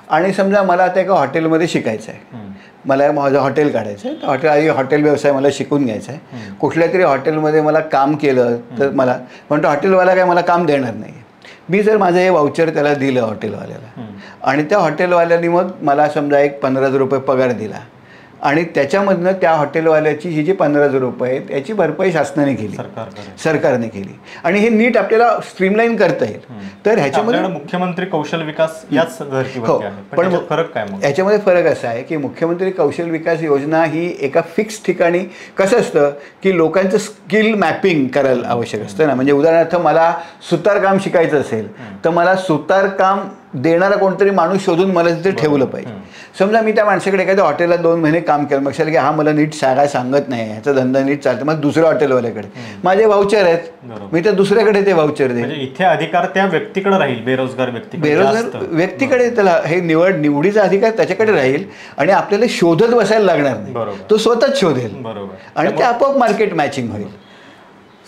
आणि समजा मला आता एका हॉटेलमध्ये शिकायचं आहे, मला माझं हॉटेल काढायचं आहे, तर हॉटेल व्यवसाय मला शिकून घ्यायचा आहे. कुठल्या तरी हॉटेलमध्ये मला काम केलं तर मला म्हणतो हॉटेलवाला काय मला काम देणार नाही. मी जर माझं हे वाउचर त्याला दिलं हॉटेलवाल्याला, आणि त्या हॉटेलवाल्याने मग मला समजा एक 15,000 रुपये पगार दिला, आणि त्याच्यामधनं त्या हॉटेलवाल्याची ही जी 15,000 रुपये आहेत याची भरपाई शासनाने केली, सरकारने केली, आणि हे नीट आपल्याला स्ट्रीमलाईन करता येईल. तर ह्याच्यामध्ये मुख्यमंत्री कौशल विकास याच धर्तीवर आहे. पण फरक काय मग? याच्यामध्ये फरक असा आहे की मुख्यमंत्री कौशल विकास योजना ही एका फिक्स ठिकाणी, कसं असतं की लोकांचं स्किल मॅपिंग करायला आवश्यक असतं ना. म्हणजे उदाहरणार्थ मला सुतारकाम शिकायचं असेल तर मला सुतारकाम देणारा कोणतरी माणूस शोधून मला तिथे ठेवलं पाहिजे. समजा मी त्या माणसाकडे एखाद्या हॉटेलला 2 महिने काम केलं, मग की हा मला नीट सांगत नाही, ह्याचा धंदा नीट चालतो, मग दुसऱ्या हॉटेलवाल्याकडे माझे वाउचर आहेत, मी तर दुसऱ्याकडे ते वाउचर दे. इथे अधिकार त्या व्यक्तीकडे राहील, बेरोजगार व्यक्तीकडे त्याला हे निवडीचा अधिकार त्याच्याकडे राहील, आणि आपल्याला शोधत बसायला लागणार नाही, तो स्वतःच शोधेल, आणि ते आपोआप मार्केट मॅचिंग होईल.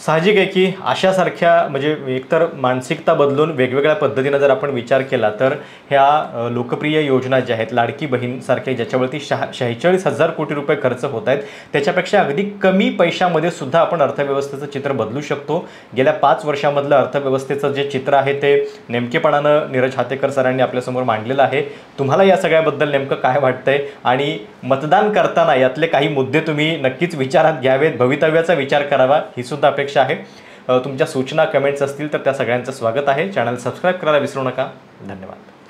साहजिक आहे की अशासारख्या म्हणजे एकतर मानसिकता बदलून वेगवेगळ्या पद्धतीनं जर आपण विचार केला तर ह्या लोकप्रिय योजना ज्या आहेत लाडकी बहीणसारख्या ज्याच्यावरती 46,000 कोटी रुपये खर्च होत आहेत त्याच्यापेक्षा अगदी कमी पैशामध्ये सुद्धा आपण अर्थव्यवस्थेचं चित्र बदलू शकतो. गेल्या 5 वर्षामधलं अर्थव्यवस्थेचं जे चित्र आहे ते नेमकेपणानं नीरज हातेकर सरांनी आपल्यासमोर मांडलेलं आहे. तुम्हाला या सगळ्याबद्दल नेमकं काय वाटतंय आणि मतदान करताना यातले काही मुद्दे तुम्ही नक्कीच विचारात घ्यावेत, भवितव्याचा विचार करावा ही सुद्धा अपेक्षा आहे. तुमच्या सूचना कमेंट्स असतील तर त्या सगळ्यांचं स्वागत आहे. चॅनल सबस्क्राईब करायला विसरू नका. धन्यवाद.